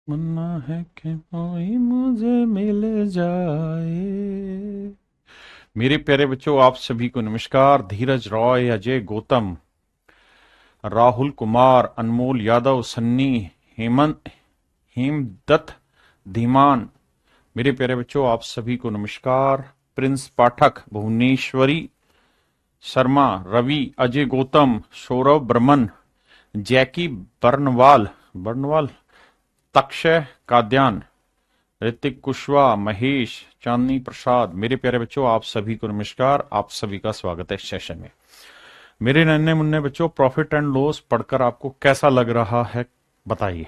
मुन्ना है कि कोई मुझे मिल जाए। मेरे प्यारे बच्चों, आप सभी को नमस्कार। धीरज रॉय, अजय गौतम, राहुल कुमार, अनमोल यादव, सन्नी, हेमंत, हेमदत्त, धीमान। मेरे प्यारे बच्चों, आप सभी को नमस्कार। प्रिंस पाठक, भुवनेश्वरी शर्मा, रवि, अजय गौतम, सौरभ बर्मन, जैकी बर्नवाल बर्नवाल तक्षय काद्यान, ऋतिक कुशवाहा, महेश, चांदनी प्रसाद। मेरे प्यारे बच्चों, आप सभी को नमस्कार। आप सभी का स्वागत है इस सेशन में। मेरे नन्हे मुन्ने बच्चों, प्रॉफिट एंड लॉस पढ़कर आपको कैसा लग रहा है बताइए।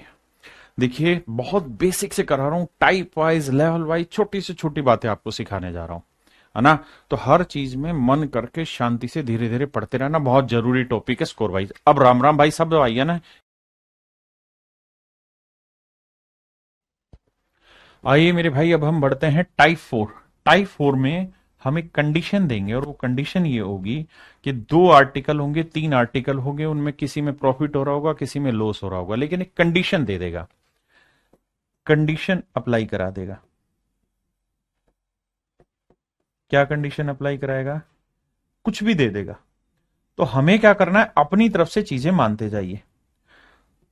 देखिए, बहुत बेसिक से करा रहा हूं, टाइप वाइज, लेवल वाइज, छोटी से छोटी बातें आपको सिखाने जा रहा हूं, है ना। तो हर चीज में मन करके शांति से धीरे धीरे पढ़ते रहना, बहुत जरूरी टॉपिक है स्कोर वाइज। अब राम राम भाई, सब आइए ना। आइए मेरे भाई, अब हम बढ़ते हैं टाइप फोर। टाइप फोर में हम एक कंडीशन देंगे, और वो कंडीशन ये होगी कि दो आर्टिकल होंगे, तीन आर्टिकल होंगे, उनमें किसी में प्रॉफिट हो रहा होगा, किसी में लॉस हो रहा होगा, लेकिन एक कंडीशन दे देगा, कंडीशन अप्लाई करा देगा। क्या कंडीशन अप्लाई कराएगा? कुछ भी दे देगा। तो हमें क्या करना है, अपनी तरफ से चीजें मानते जाइए,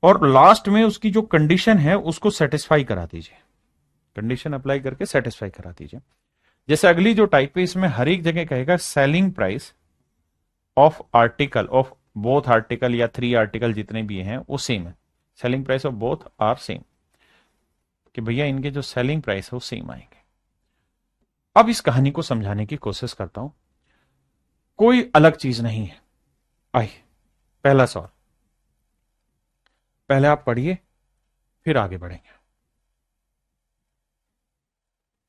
और लास्ट में उसकी जो कंडीशन है उसको सेटिस्फाई करा दीजिए। कंडीशन अप्लाई करके सेटिस्फाई करा दीजिए। जैसे अगली जो टाइप है, इसमें हर एक जगह कहेगा selling price of article of both article या थ्री आर्टिकल जितने भी हैं वो सेम है। Selling price of both are same, कि भैया इनके जो सेलिंग प्राइस है वो सेम आएंगे। अब इस कहानी को समझाने की कोशिश करता हूं, कोई अलग चीज नहीं है। आई, पहला सवाल, पहले आप पढ़िए, फिर आगे बढ़ेंगे।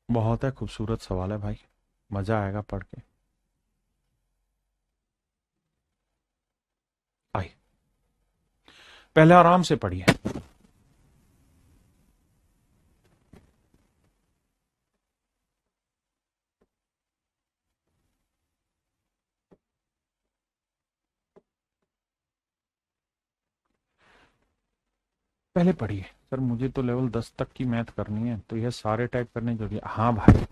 बहुत है खूबसूरत सवाल है भाई, मजा आएगा पढ़ के। आई, पहले आराम से पढ़िए। पहले पढ़िए। सर मुझे तो लेवल 10 तक की मैथ करनी है, तो यह सारे टाइप करने जरूरी है? हाँ भाई,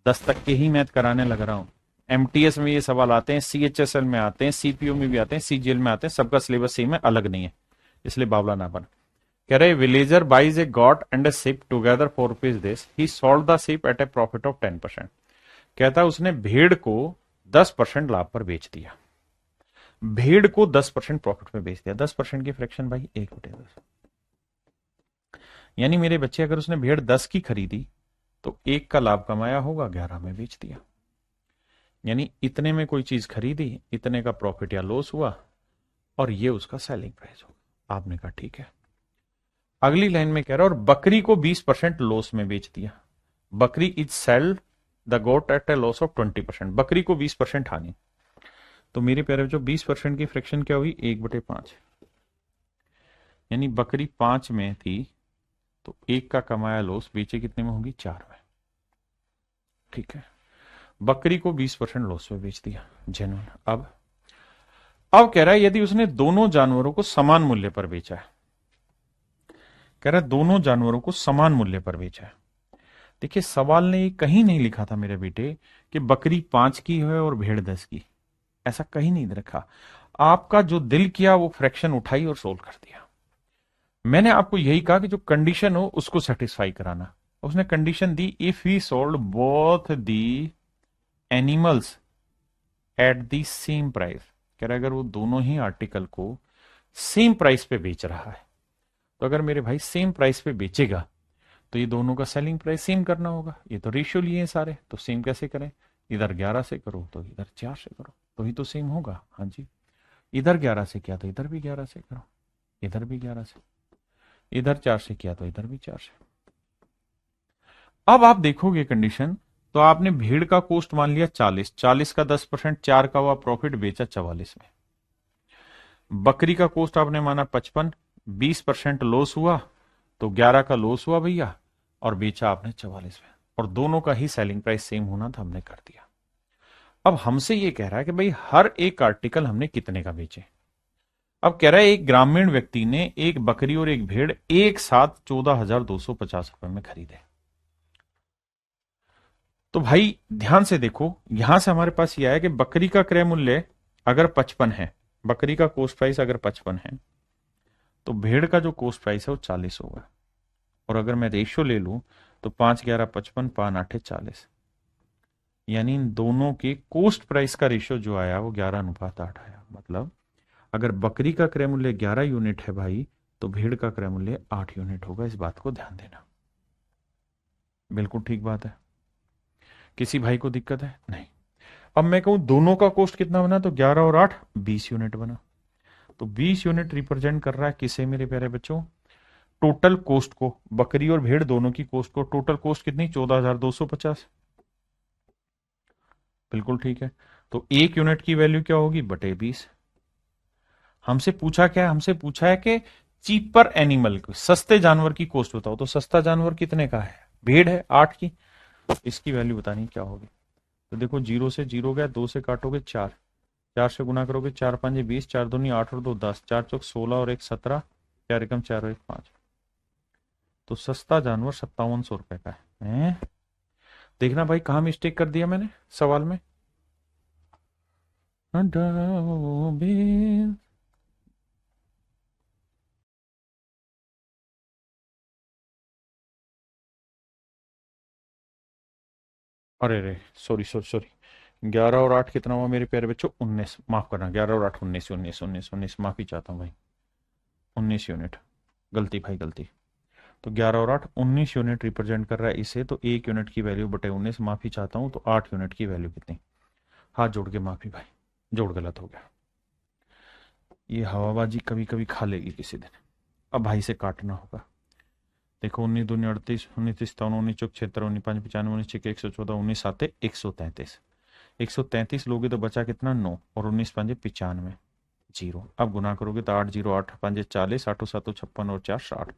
10 तक के ही मैथ कराने लग रहा हूँ। एमटीएस में ये सवाल आते हैं, सीएचएसएल में आते हैं, सीपीओ में भी आते हैं, सीजीएल में आते हैं, सबका सिलेबस सेम है, अलग नहीं है, इसलिए बावला ना बन। कह रहे villager buys a goat and a sheep together for rupees this, he sold the sheep at a profit of 10%। कहता है उसने भेड़ को 10% लाभ पर बेच दिया। भेड़ को 10% प्रॉफिट में बेच दिया। 10% की फ्रैक्शन भाई 1/10, यानी मेरे बच्चे अगर उसने भेड़ 10 की खरीदी तो एक का लाभ कमाया होगा, 11 में बेच दिया। यानी इतने में कोई चीज खरीदी, इतने का प्रॉफिट या लॉस हुआ, और ये उसका सेलिंग प्राइस होगा। आपने कहा ठीक है। अगली लाइन में कह रहा है और बकरी को 20% लॉस में बेच दिया। बकरी is sold the goat at a loss of 20%। बकरी को 20% हानि। तो मेरे प्यारे जो 20% की फ्रैक्शन क्या हुई, 1/5। यानी बकरी 5 में थी, तो एक का कमाया लॉस बेचे कितने में होगी, 4 में। ठीक है, बकरी को 20% लॉस में बेच दिया, जेन्युइन। अब कह रहा है यदि उसने दोनों जानवरों को समान मूल्य पर बेचा है। कह रहा है दोनों जानवरों को समान मूल्य पर बेचा है। देखिए, सवाल ने ये कहीं नहीं लिखा था मेरे बेटे कि बकरी 5 की है और भेड़ 10 की, ऐसा कहीं नहीं रखा। आपका जो दिल किया वो फ्रैक्शन उठाई और सोल्व कर दिया। मैंने आपको यही कहा कि जो कंडीशन हो उसको सेटिस्फाई कराना। उसने condition the, if he sold both the animals at the same price. कह रहा है अगर वो दोनों ही आर्टिकल को सेम प्राइस पे बेच रहा है, तो अगर मेरे भाई सेम प्राइस पे बेचेगा तो ये दोनों का सेलिंग प्राइस सेम करना होगा। ये तो रेशियो लिए हैं सारे, तो सेम कैसे करें? इधर 11 से करो तो इधर 4 से करो, तो ही तो सेम होगा। हाँ जी, इधर 11 से किया तो इधर भी 11 से करो, इधर भी 11 से, इधर 4 से किया तो इधर भी 4 से। अब आप देखोगे कंडीशन, तो आपने भेड़ का कॉस्ट मान लिया 40, 40 का 10%, 4 का हुआ प्रॉफिट, बेचा 44 में। बकरी का कॉस्ट आपने माना 55, 20% लॉस हुआ, तो 11 का लॉस हुआ भैया, और बेचा आपने 44 में, और दोनों का ही सेलिंग प्राइस सेम होना था, हमने कर दिया। अब हमसे ये कह रहा है कि भाई हर एक आर्टिकल हमने कितने का बेचे। अब कह रहा है एक ग्रामीण व्यक्ति ने एक बकरी और एक भेड़ एक साथ 14,250 रुपए में खरीदे। तो भाई ध्यान से देखो, यहां से हमारे पास यह है कि बकरी का क्रय मूल्य अगर 55 है, बकरी का कोस्ट प्राइस अगर 55 है, तो भेड़ का जो कोस्ट प्राइस है वो 40 होगा। और अगर मैं रेशियो ले लूं तो 5 11 55, 5 8 40, यानी इन दोनों के कोस्ट प्राइस का रेशियो जो आया वो 11:8 आया। मतलब अगर बकरी का क्रय मूल्य 11 यूनिट है भाई, तो भेड़ का क्रय मूल्य 8 यूनिट होगा। इस बात को ध्यान देना। बिल्कुल ठीक बात है। किसी भाई को दिक्कत है? नहीं। अब मैं कहूं दोनों का कोस्ट कितना बना, तो 11 और 8 20 यूनिट बना। तो 20 यूनिट रिप्रेजेंट कर रहा है किसे मेरे प्यारे बच्चों? टोटल कोस्ट को। बकरी और भेड़ दोनों की कोस्ट को। टोटल कोस्ट कितनी? 14,250। बिल्कुल ठीक है। तो 1 यूनिट की वैल्यू क्या होगी? बटे 20। हमसे पूछा क्या है? हमसे पूछा है कि चीपर एनिमल, सस्ते जानवर की कोस्ट बताओ। तो सस्ता जानवर कितने का है? भेड़ है 8 की। इसकी वैल्यू बतानी क्या होगी। तो देखो 0 से 0 गया, 2 से काटोगे 4, 4 से गुना करोगे 4 5 20, 4 दूनी 8 और 2 10, 4 चौक 16 और 1 17, 4 एकम 4 और 1 5। तो सस्ता जानवर 5700 रुपए का है। देखना भाई कहां मिस्टेक कर दिया मैंने सवाल में। अरे रे, सॉरी सॉरी सॉरी। 11 और 8 कितना हुआ मेरे प्यारे बच्चों? 19। माफ करना, 11 और 8 19, 19 19 19, माफी चाहता हूँ भाई। 19 यूनिट। गलती भाई गलती। तो 11 और 8 19 यूनिट रिप्रेजेंट कर रहा है इसे। तो 1 यूनिट की वैल्यू बटे 19, माफी चाहता हूँ। तो 8 यूनिट की वैल्यू कितनी? हाथ जोड़ के माफी भाई, जोड़ गलत हो गया। ये हवाबाजी कभी कभी खा लेगी किसी दिन। अब भाई से काटना होगा। देखो 19 दूनी 38, 19 57, 19 चौक 76, 19 5 95, 19 114, 19 7 133। 133 लोगे तो बचा कितना? 9। और 19 5 95, 0। अब गुना करोगे तो 8 0 8 5 40, 8 7 56 और 4 60।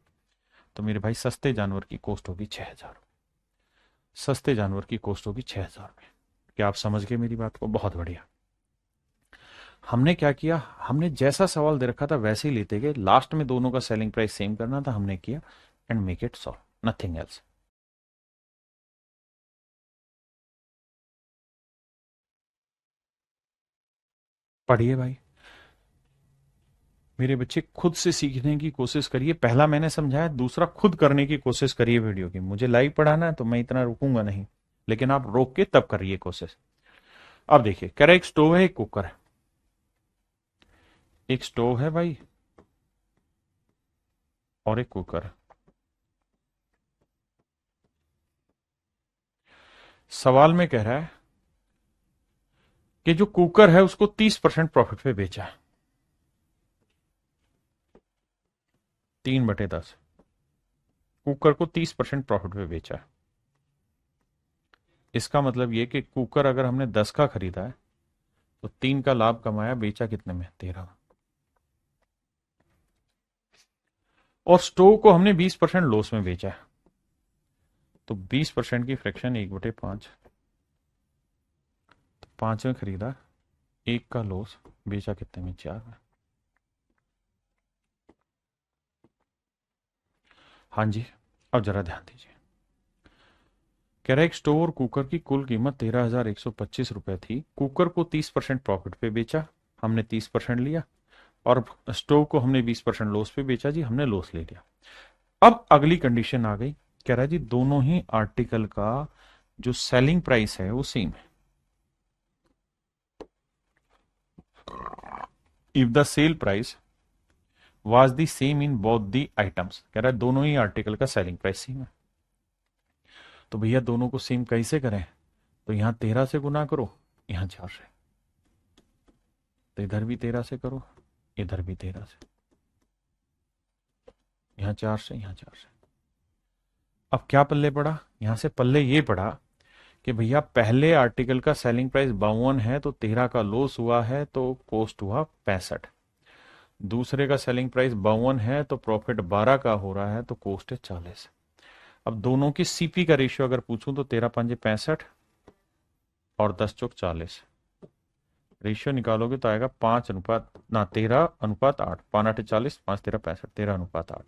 तो मेरे भाई सस्ते जानवर की कोस्ट होगी 6,000। सस्ते जानवर की कोस्ट होगी 6,000 में। क्या आप समझ गए मेरी बात को? बहुत बढ़िया। हमने क्या किया, हमने जैसा सवाल दे रखा था वैसे ही लेते गए। लास्ट में दोनों का सेलिंग प्राइस सेम करना था, हमने किया। And make it solve, nothing else. पढ़िए भाई मेरे बच्चे, खुद से सीखने की कोशिश करिए। पहला मैंने समझाया, दूसरा खुद करने की कोशिश करिए वीडियो की। मुझे लाइव पढ़ाना है तो मैं इतना रुकूंगा नहीं, लेकिन आप रोक के तब करिए कोशिश। अब देखिए, कह रहा है एक स्टोव है, एक कुकर है। एक स्टोव है भाई और एक कुकर है। सवाल में कह रहा है कि जो कुकर है उसको 30% प्रॉफिट पे बेचा है। 3/10। कुकर को 30% प्रॉफिट पे बेचा है। इसका मतलब ये कि कुकर अगर हमने 10 का खरीदा है तो 3 का लाभ कमाया, बेचा कितने में? 13। और स्टोव को हमने 20% लॉस में बेचा है। तो 20% की फ्रैक्शन 1/5। तो 5 में खरीदा, 1 का लॉस, बेचा कितने में? 4 में। हाँ जी। अब जरा ध्यान दीजिए। कह रहा है एक स्टोव और कुकर की कुल कीमत 13,125 रुपए थी। कुकर को 30% प्रॉफिट पे बेचा, हमने 30% लिया। और स्टोव को हमने 20% लॉस पे बेचा जी, हमने लॉस ले लिया। अब अगली कंडीशन आ गई। कह रहा है जी दोनों ही आर्टिकल का जो सेलिंग प्राइस है वो सेम है। If the sale price was the same in both the items. कह रहा है दोनों ही आर्टिकल का सेलिंग प्राइस सेम है। तो भैया दोनों को सेम कैसे करें? तो यहां 13 से गुना करो, यहां 4 से। तो इधर भी 13 से करो, इधर भी 13 से। यहां 4 से, यहां 4 से। अब क्या पल्ले पड़ा? यहां से पल्ले ये पड़ा कि भैया पहले आर्टिकल का सेलिंग प्राइस 52 है, तो 13 का लॉस हुआ है, तो कॉस्ट हुआ 65। दूसरे का सेलिंग प्राइस 52 है, तो प्रॉफिट 12 का हो रहा है, तो कॉस्ट है 40। अब दोनों की सीपी का रेशियो अगर पूछूं तो 13 5 65 और 10 चौक 40। रेशियो निकालोगे तो आएगा 13:8, 5×8 = 40, 5×3 = 65, 13:8।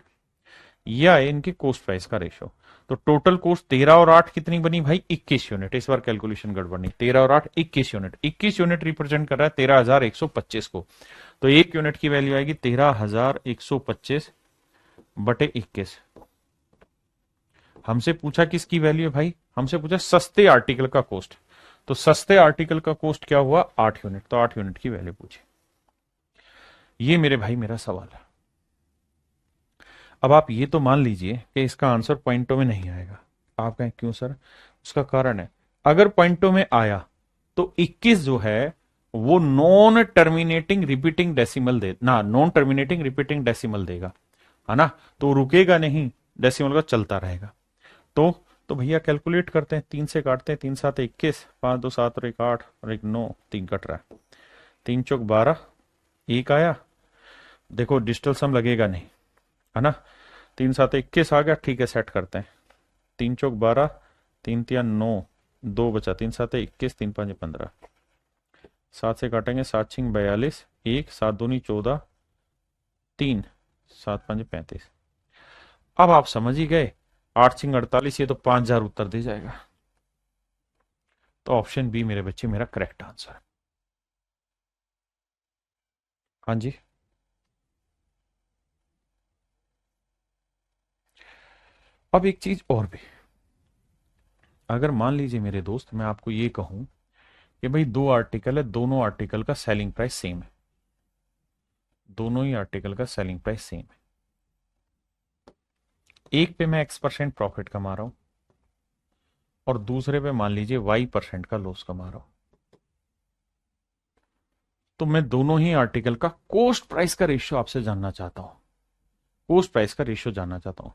ये आए इनके कोस्ट प्राइस का रेशियो। तो टोटल कोस्ट 13 और 8 कितनी बनी भाई? 21 यूनिट। इस बार कैलकुलेशन गड़बड़ नहीं, 13 और 8 21 यूनिट। 21 यूनिट रिप्रेजेंट कर रहा है 13,125 को। तो एक यूनिट की वैल्यू आएगी 13,125 बटे 21। हमसे पूछा किसकी वैल्यू है भाई? हमसे पूछा सस्ते आर्टिकल का कोस्ट। तो सस्ते आर्टिकल का कोस्ट क्या हुआ? 8 यूनिट। तो 8 यूनिट की वैल्यू पूछी। ये मेरे भाई मेरा सवाल है। अब आप ये तो मान लीजिए कि इसका आंसर पॉइंटों में नहीं आएगा। आप कहें क्यों सर? उसका कारण है, अगर पॉइंटों में आया तो 21 जो है वो नॉन टर्मिनेटिंग रिपीटिंग डेसिमल दे ना, नॉन टर्मिनेटिंग रिपीटिंग डेसिमल देगा, है ना? तो रुकेगा नहीं, डेसिमल का चलता रहेगा। तो भैया कैलकुलेट करते हैं, 3 से काटते हैं, 3×7 = 21, 5×2 = 7 और 1 8 और 1 9, 3 कट रहा है, 3×4 = 12, 1 आया। देखो डिजिटल सम लगेगा नहीं, है ना? 3×7 = 21 आ गया, ठीक है, सेट करते हैं। 3×4 = 12, 3×3 = 9, 2 बचा, 3×7 = 21, 3×5 = 15, 7 से काटेंगे, 7×6 = 42, 1, 7×2 = 14, 3, 7×5 = 35। अब आप समझ ही गए, 8×6 = 48, ये तो 5,000 उत्तर दे जाएगा। तो ऑप्शन बी मेरे बच्चे मेरा करेक्ट आंसर है। हाँ जी। अब एक चीज और भी, अगर मान लीजिए मेरे दोस्त मैं आपको ये कहूं कि भाई 2 आर्टिकल है, दोनों आर्टिकल का सेलिंग प्राइस सेम है, दोनों ही आर्टिकल का सेलिंग प्राइस सेम है, एक पे मैं X% प्रॉफिट कमा रहा हूं और दूसरे पे मान लीजिए Y% का लॉस कमा रहा हूं, तो मैं दोनों ही आर्टिकल का कोस्ट प्राइस का रेशियो आपसे जानना चाहता हूं, कोस्ट प्राइस का रेशियो जानना चाहता हूं।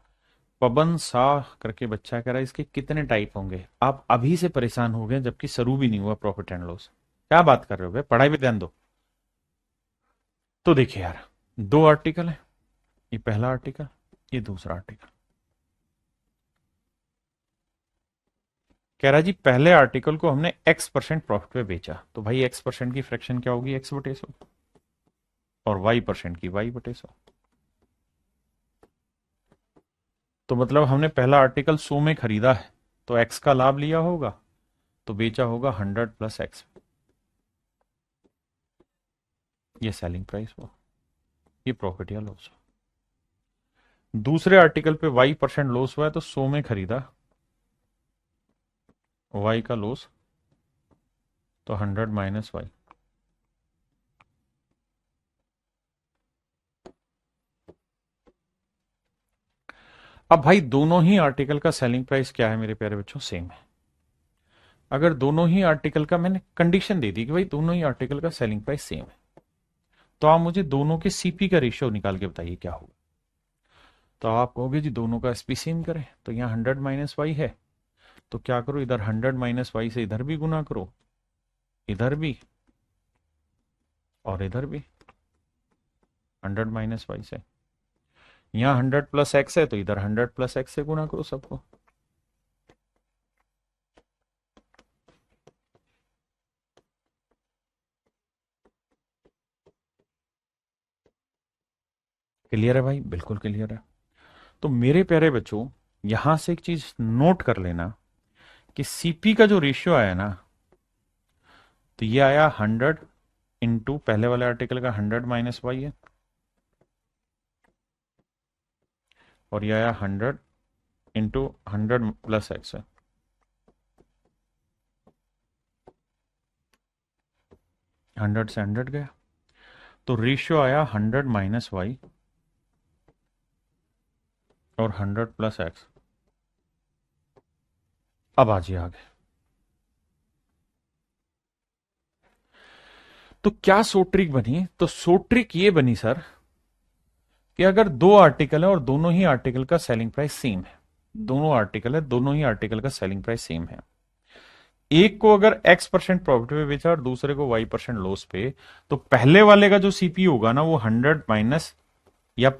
पवन शाह करके बच्चा कह रहा है इसके कितने टाइप होंगे? आप अभी से परेशान हो गए जबकि शुरू भी नहीं हुआ प्रॉफिट एंड लॉस। क्या बात कर रहे हो भाई, पढ़ाई पे ध्यान दो। तो देखिए यार, 2 आर्टिकल है, ये पहला आर्टिकल, ये दूसरा आर्टिकल। कह रहा जी पहले आर्टिकल को हमने X% प्रॉफिट पे बेचा, तो भाई X% की फ्रैक्शन क्या होगी? X/100, और Y% की Y/100। तो मतलब हमने पहला आर्टिकल 100 में खरीदा है, तो X का लाभ लिया होगा, तो बेचा होगा 100 + X। ये सेलिंग प्राइस हुआ, ये प्रॉफिट या लॉस। दूसरे आर्टिकल पे Y% लॉस हुआ है, तो 100 में खरीदा, Y का लॉस, तो 100 - Y। अब भाई दोनों ही आर्टिकल का सेलिंग प्राइस क्या है मेरे प्यारे बच्चों? सेम है। अगर दोनों ही आर्टिकल का, मैंने कंडीशन दे दी कि भाई दोनों ही आर्टिकल का सेलिंग प्राइस सेम है, तो आप मुझे दोनों के सीपी का रेशियो निकाल के बताइए क्या होगा। तो आप कहोगे जी दोनों का एसपी सेम करें, तो यहाँ 100 - Y है, तो क्या करो, इधर 100 - Y से इधर भी गुना करो, इधर भी और इधर भी 100 - Y से। यहाँ 100 + X है, तो इधर 100 + X से गुना करो सबको। क्लियर है भाई? बिल्कुल क्लियर है। तो मेरे प्यारे बच्चों, यहां से एक चीज नोट कर लेना कि सीपी का जो रेशियो आया ना, तो ये आया 100 इंटू पहले वाले आर्टिकल का 100 - Y है, और ये आया 100 इंटू 100 + X है। हंड्रेड से 100 गया, तो रेशियो आया 100 - Y और 100 + X। अब आ जाइए आगे। तो क्या सोट्रिक बनी? तो सोट्रिक ये बनी सर कि अगर 2 आर्टिकल है और दोनों ही आर्टिकल का सेलिंग प्राइस सेम है, दोनों आर्टिकल है, दोनों ही आर्टिकल का सेलिंग प्राइस सेम है, एक को अगर X% प्रॉफिट पे बेचा और दूसरे को Y% लॉस पे, तो पहले वाले का जो सीपी होगा ना, वो 100 माइनस या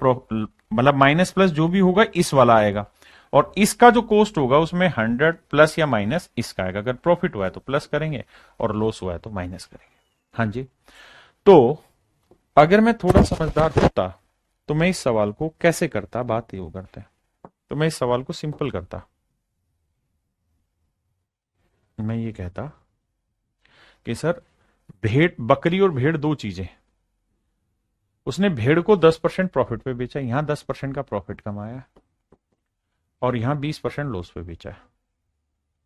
मतलब माइनस प्लस जो भी होगा इस वाला आएगा, और इसका जो कॉस्ट होगा उसमें 100 प्लस या माइनस इसका आएगा। अगर प्रॉफिट हुआ है तो प्लस करेंगे और लॉस हुआ है तो माइनस करेंगे, हाँ जी। तो अगर मैं थोड़ा समझदार होता तो मैं इस सवाल को कैसे करता, बात ये करते हैं, तो मैं इस सवाल को सिंपल करता। मैं ये कहता कि सर, भेड़, बकरी और भेड़ दो चीजें। उसने भेड़ को 10% प्रॉफिट पे बेचा, यहां 10% का प्रॉफिट कमाया, और यहां 20% लॉस पे बेचा है।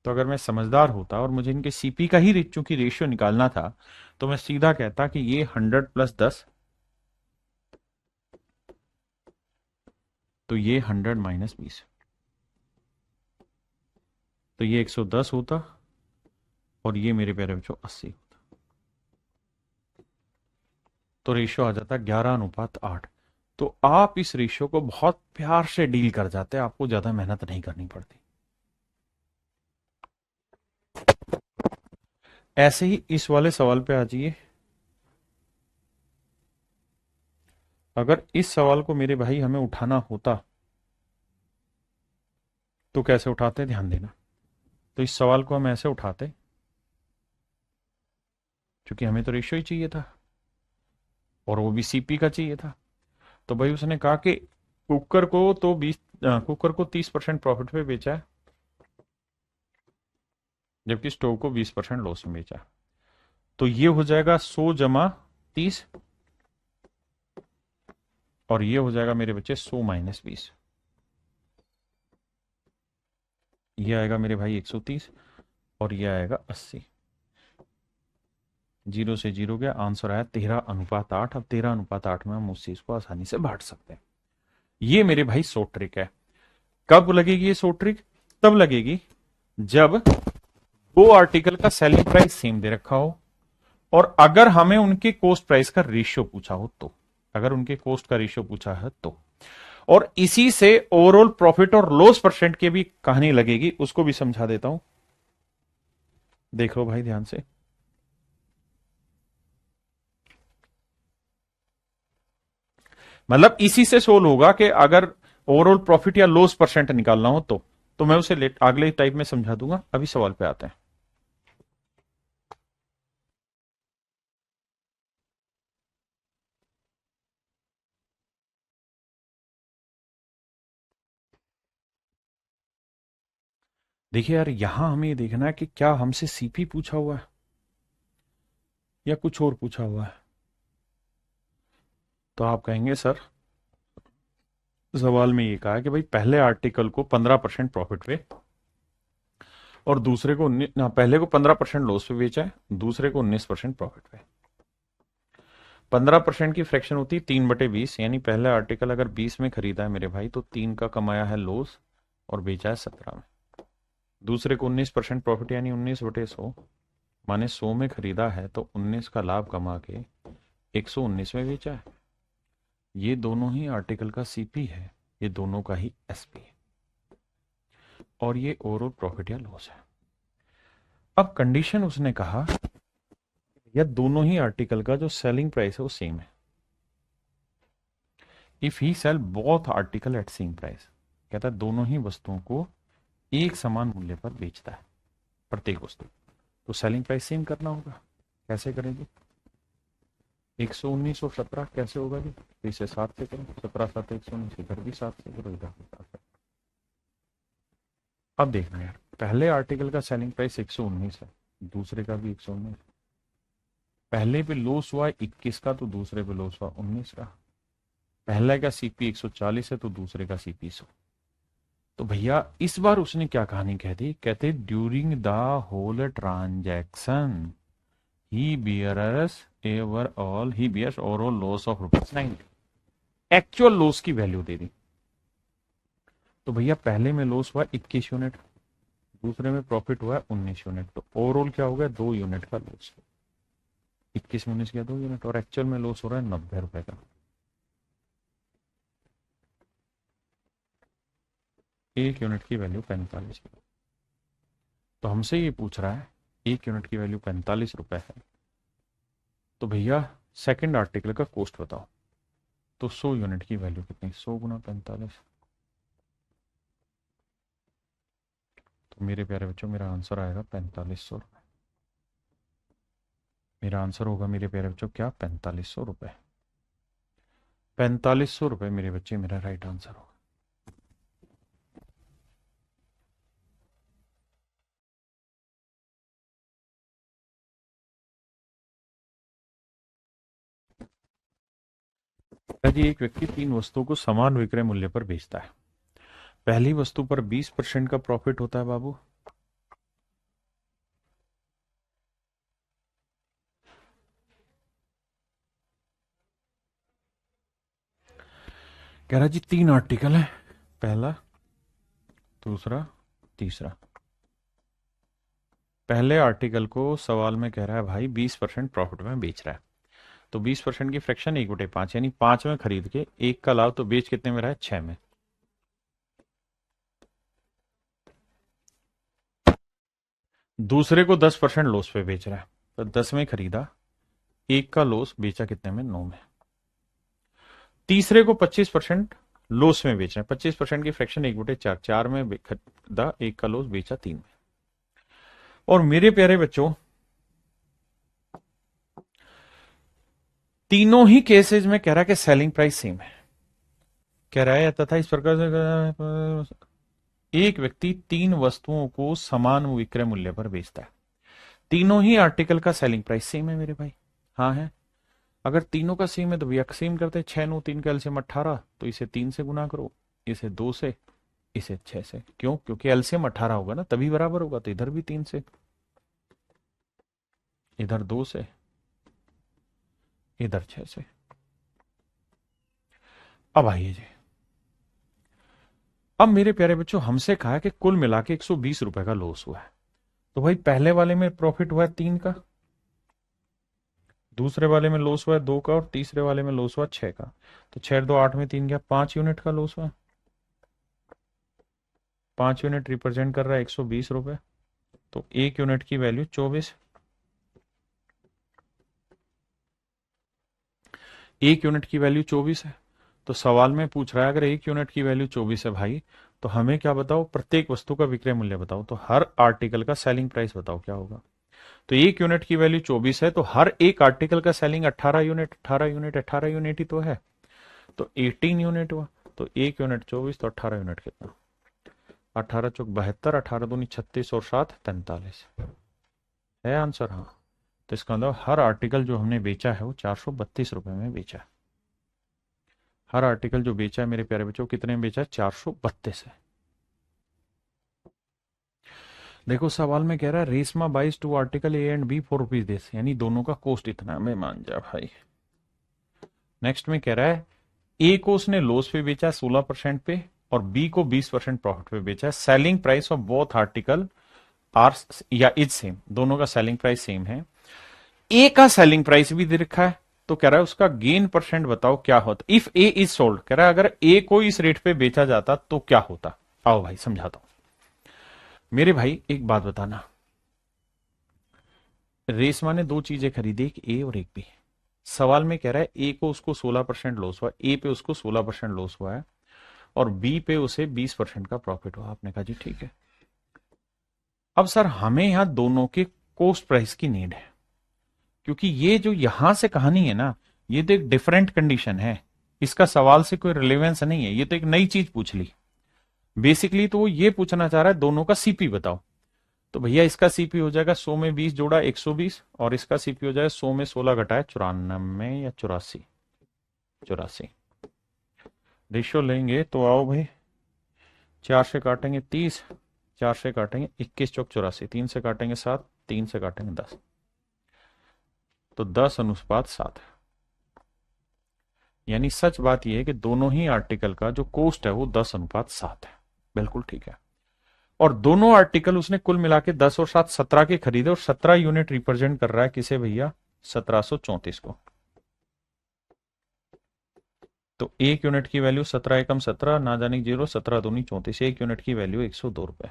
तो अगर मैं समझदार होता और मुझे इनके सीपी का ही चूंकि रेशियो निकालना था, तो मैं सीधा कहता कि ये 100 + 10, तो ये 100 - 20, तो ये 110 होता, और ये मेरे प्यारे बच्चों 80 होता। तो रेशियो आ जाता 11:8। तो आप इस रेशियो को बहुत प्यार से डील कर जाते, आपको ज्यादा मेहनत नहीं करनी पड़ती। ऐसे ही इस वाले सवाल पे आ जाइए। अगर इस सवाल को मेरे भाई हमें उठाना होता तो कैसे उठाते, ध्यान देना। तो इस सवाल को हम ऐसे उठाते, क्योंकि हमें तो रेशियो ही चाहिए था, और वो भी सीपी का चाहिए था। तो भाई उसने कहा कि कुकर को तो 30% प्रॉफिट पे बेचा है, जबकि स्टोव को 20% लॉस में बेचा। तो ये हो जाएगा 100 - 30, और ये हो जाएगा मेरे बच्चे 100 - 20। ये आएगा मेरे भाई 130, और ये आएगा 80। जीरो से जीरो गया, आंसर आया 13:8। अब 13:8 में हम उस चीज को आसानी से बांट सकते हैं। ये मेरे भाई सो ट्रिक है। कब लगेगी ये सो ट्रिक? तब लगेगी जब दो आर्टिकल का सेलिंग प्राइस सेम दे रखा हो, और अगर हमें उनके कॉस्ट प्राइस का रेशियो पूछा हो तो। अगर उनके कॉस्ट का रेशियो पूछा है तो, और इसी से ओवरऑल प्रॉफिट और लॉस परसेंट की भी कहानी लगेगी, उसको भी समझा देता हूं। देख लो भाई ध्यान से। मतलब इसी से सोल्व होगा कि अगर ओवरऑल प्रॉफिट या लॉस परसेंट निकालना हो तो मैं उसे अगले टाइप में समझा दूंगा। अभी सवाल पे आते हैं। देखिए यार, यहां हमें ये देखना है कि क्या हमसे सीपी पूछा हुआ है या कुछ और पूछा हुआ है। तो आप कहेंगे सर, सवाल में ये कहा है कि भाई पहले आर्टिकल को 15% प्रॉफिट पे, और दूसरे को पहले को 15% लॉस पे बेचा है, दूसरे को 19% प्रॉफिट पे। 15% की फ्रैक्शन होती है 3/20, यानी पहले आर्टिकल अगर 20 में खरीदा है मेरे भाई, तो 3 का कमाया है लॉस और बेचा है 17 में। दूसरे को 19% प्रॉफिट, यानी 19/100, माने 100 में खरीदा है तो 19 का लाभ कमा के 119 में बेचा है। ये दोनों ही आर्टिकल का सीपी है, ये दोनों का ही एसपी है, और ये ओवरऑल प्रॉफिट या लॉस है। अब कंडीशन उसने कहा, या दोनों ही आर्टिकल का जो सेलिंग प्राइस है वो सेम है। If he sell both article at same price, कहता है दोनों ही वस्तुओं को एक समान मूल्य पर बेचता है, प्रत्येक वस्तु। तो सेलिंग प्राइस सेम करना होगा। कैसे करेंगे? 119 और 17 कैसे होगा जी? तो इसे 7 से करो, 17 7 119, इधर भी 7 से करो, इधर भी 7 से। अब देखना यार, पहले आर्टिकल का सेलिंग प्राइस 119 है, दूसरे का भी 119। पहले पे लॉस हुआ 21 का, तो दूसरे पे लॉस हुआ 19 का। पहले का सीपी 140 है, तो दूसरे का सीपी 100। तो भैया इस बार उसने क्या कहानी कह दी, कहते during the whole transaction he bears overall loss of ₹90। Actual loss की वैल्यू दे दी। तो भैया पहले में लॉस हुआ 21 यूनिट, दूसरे में प्रॉफिट हुआ है 19 यूनिट, तो ओवरऑल क्या हो गया? 2 यूनिट का लॉस। 21 में 19 गया 2 यूनिट, और एक्चुअल में लॉस हो रहा है ₹90 का। 1 यूनिट की वैल्यू 45। तो हमसे ये पूछ रहा है 1 यूनिट की वैल्यू ₹45 है, तो भैया सेकंड आर्टिकल का कॉस्ट बताओ। तो 100 यूनिट की वैल्यू कितनी? 100 गुना 45। तो मेरे प्यारे बच्चों, मेरा आंसर आएगा ₹4500। मेरा आंसर होगा मेरे प्यारे बच्चों क्या, 4500 रुपए। 4500 रुपए मेरे बच्चे मेरा राइट आंसर होगा। जी एक व्यक्ति 3 वस्तुओं को समान विक्रय मूल्य पर बेचता है। पहली वस्तु पर 20% का प्रॉफिट होता है बाबू। कह रहा जी 3 आर्टिकल है, पहला, दूसरा, तीसरा। पहले आर्टिकल को सवाल में कह रहा है भाई 20% प्रॉफिट में बेच रहा है, तो 20% की फ्रैक्शन 1/5 यानी 5 में खरीद के 1 का लाभ, तो बेच कितने में रहा है, 6 में। दूसरे को 10% लॉस पे बेच रहा है, तो 10 में खरीदा, 1 का लॉस, बेचा कितने में, 9 में। तीसरे को 25% लॉस में बेच रहे हैं, 25% की फ्रैक्शन 1/4, 4 में खरीदा, 1 का लॉस, बेचा 3 में। और मेरे प्यारे बच्चों तीनों ही केसेस में कह रहा है कि सेलिंग प्राइस सेम है। कह रहा है तथा इस प्रकार से एक व्यक्ति 3 वस्तुओं को समान विक्रय मूल्य पर बेचता है। तीनों ही आर्टिकल का सेलिंग प्राइस सेम है मेरे भाई। हाँ है। अगर तीनों का सेम है तो भैया सेम करते, 6 9 3 का एलसीएम 18, तो इसे 3 से गुना करो, इसे 2 से, इसे 6 से। क्यों? क्योंकि एलसीएम 18 होगा ना, तभी बराबर होगा। तो इधर भी 3 से, इधर 2 से, इधर 6 से। अब आइए जी, अब मेरे प्यारे बच्चों हमसे कहा है कि कुल मिला के 120 रुपए का लॉस हुआ है। तो भाई पहले वाले में प्रॉफिट हुआ है 3 का, दूसरे वाले में लॉस हुआ है 2 का, और तीसरे वाले में लॉस हुआ 6 का। तो 6 2 8 में 3 गया, 5 यूनिट का लॉस हुआ। 5 यूनिट रिप्रेजेंट कर रहा है 120 रुपए, तो 1 यूनिट की वैल्यू 24। 1 यूनिट की वैल्यू 24 है। तो सवाल में पूछ रहा है अगर 1 यूनिट की वैल्यू 24 है भाई, तो हमें क्या बताओ, प्रत्येक वस्तु का विक्रय मूल्य बताओ। तो हर आर्टिकल का सेलिंग प्राइस बताओ क्या होगा। तो 1 यूनिट की वैल्यू 24 है, तो हर एक आर्टिकल का सेलिंग 18 यूनिट, 18 यूनिट, 18 यूनिट ही तो है, तो 18 यूनिट हुआ। तो 1 यूनिट 24, तो 18 यूनिट कितना, 18 चौक 72, 18 दूनी 36 और 7 43 है आंसर। हाँ, तो इसका मतलब हर आर्टिकल जो हमने बेचा है वो 432 रुपए में बेचा है। हर आर्टिकल जो बेचा है मेरे प्यारे बच्चों, कितने में बेचा है, 432 है। देखो सवाल में कह रहा है Reshma buys 2 article A and B ₹4 this, यानी दोनों का कॉस्ट इतना, मैं मान जा भाई। नेक्स्ट में कह रहा है ए को उसने लॉस पे बेचा 16% पे, और बी को 20% प्रॉफिट पे बेचा है। Selling price of both article are या इज सेम, दोनों का सेलिंग प्राइस सेम है। ए का सेलिंग प्राइस भी दे रखा है, तो कह रहा है उसका गेन परसेंट बताओ क्या होता। इफ ए इज सोल्ड, कह रहा है अगर ए को इस रेट पे बेचा जाता तो क्या होता। आओ भाई समझाता हूं। मेरे भाई एक बात बताना, रेशमा ने 2 चीजें खरीदी, एक ए और एक बी। सवाल में कह रहा है ए को उसको 16% लॉस हुआ, ए पे उसको 16% लॉस हुआ है, और बी पे उसे 20% का प्रॉफिट हुआ। आपने कहा जी ठीक है। अब सर हमें यहां दोनों के कॉस्ट प्राइस की नीड है, क्योंकि ये जो यहां से कहानी है ना, ये तो एक डिफरेंट कंडीशन है, इसका सवाल से कोई रिलेवेंस नहीं है, ये तो एक नई चीज पूछ ली बेसिकली। तो वो ये पूछना चाह रहा है दोनों का सीपी बताओ। तो भैया इसका सीपी हो जाएगा 100 में 20 जोड़ा 120, और इसका सीपी हो जाएगा 100 में 16 घटाए 94 या 84, 84 रेशियो लेंगे। तो आओ भाई, 4 से काटेंगे 30, 4 से काटेंगे 21 चौक 84, 3 से काटेंगे 7, 3 से काटेंगे 10, तो 10:7। यानी सच बात यह है कि दोनों ही आर्टिकल का जो कॉस्ट है वो 10:7 है। बिल्कुल ठीक है। और दोनों आर्टिकल उसने कुल मिला के 10 और 7 17 के खरीदे, और 17 यूनिट रिप्रेजेंट कर रहा है किसे भैया, 1734 को। तो 1 यूनिट की वैल्यू 17 एकम 17, ना जाने 0, 17 दूनी 34, 1 यूनिट की वैल्यू 102 रुपए।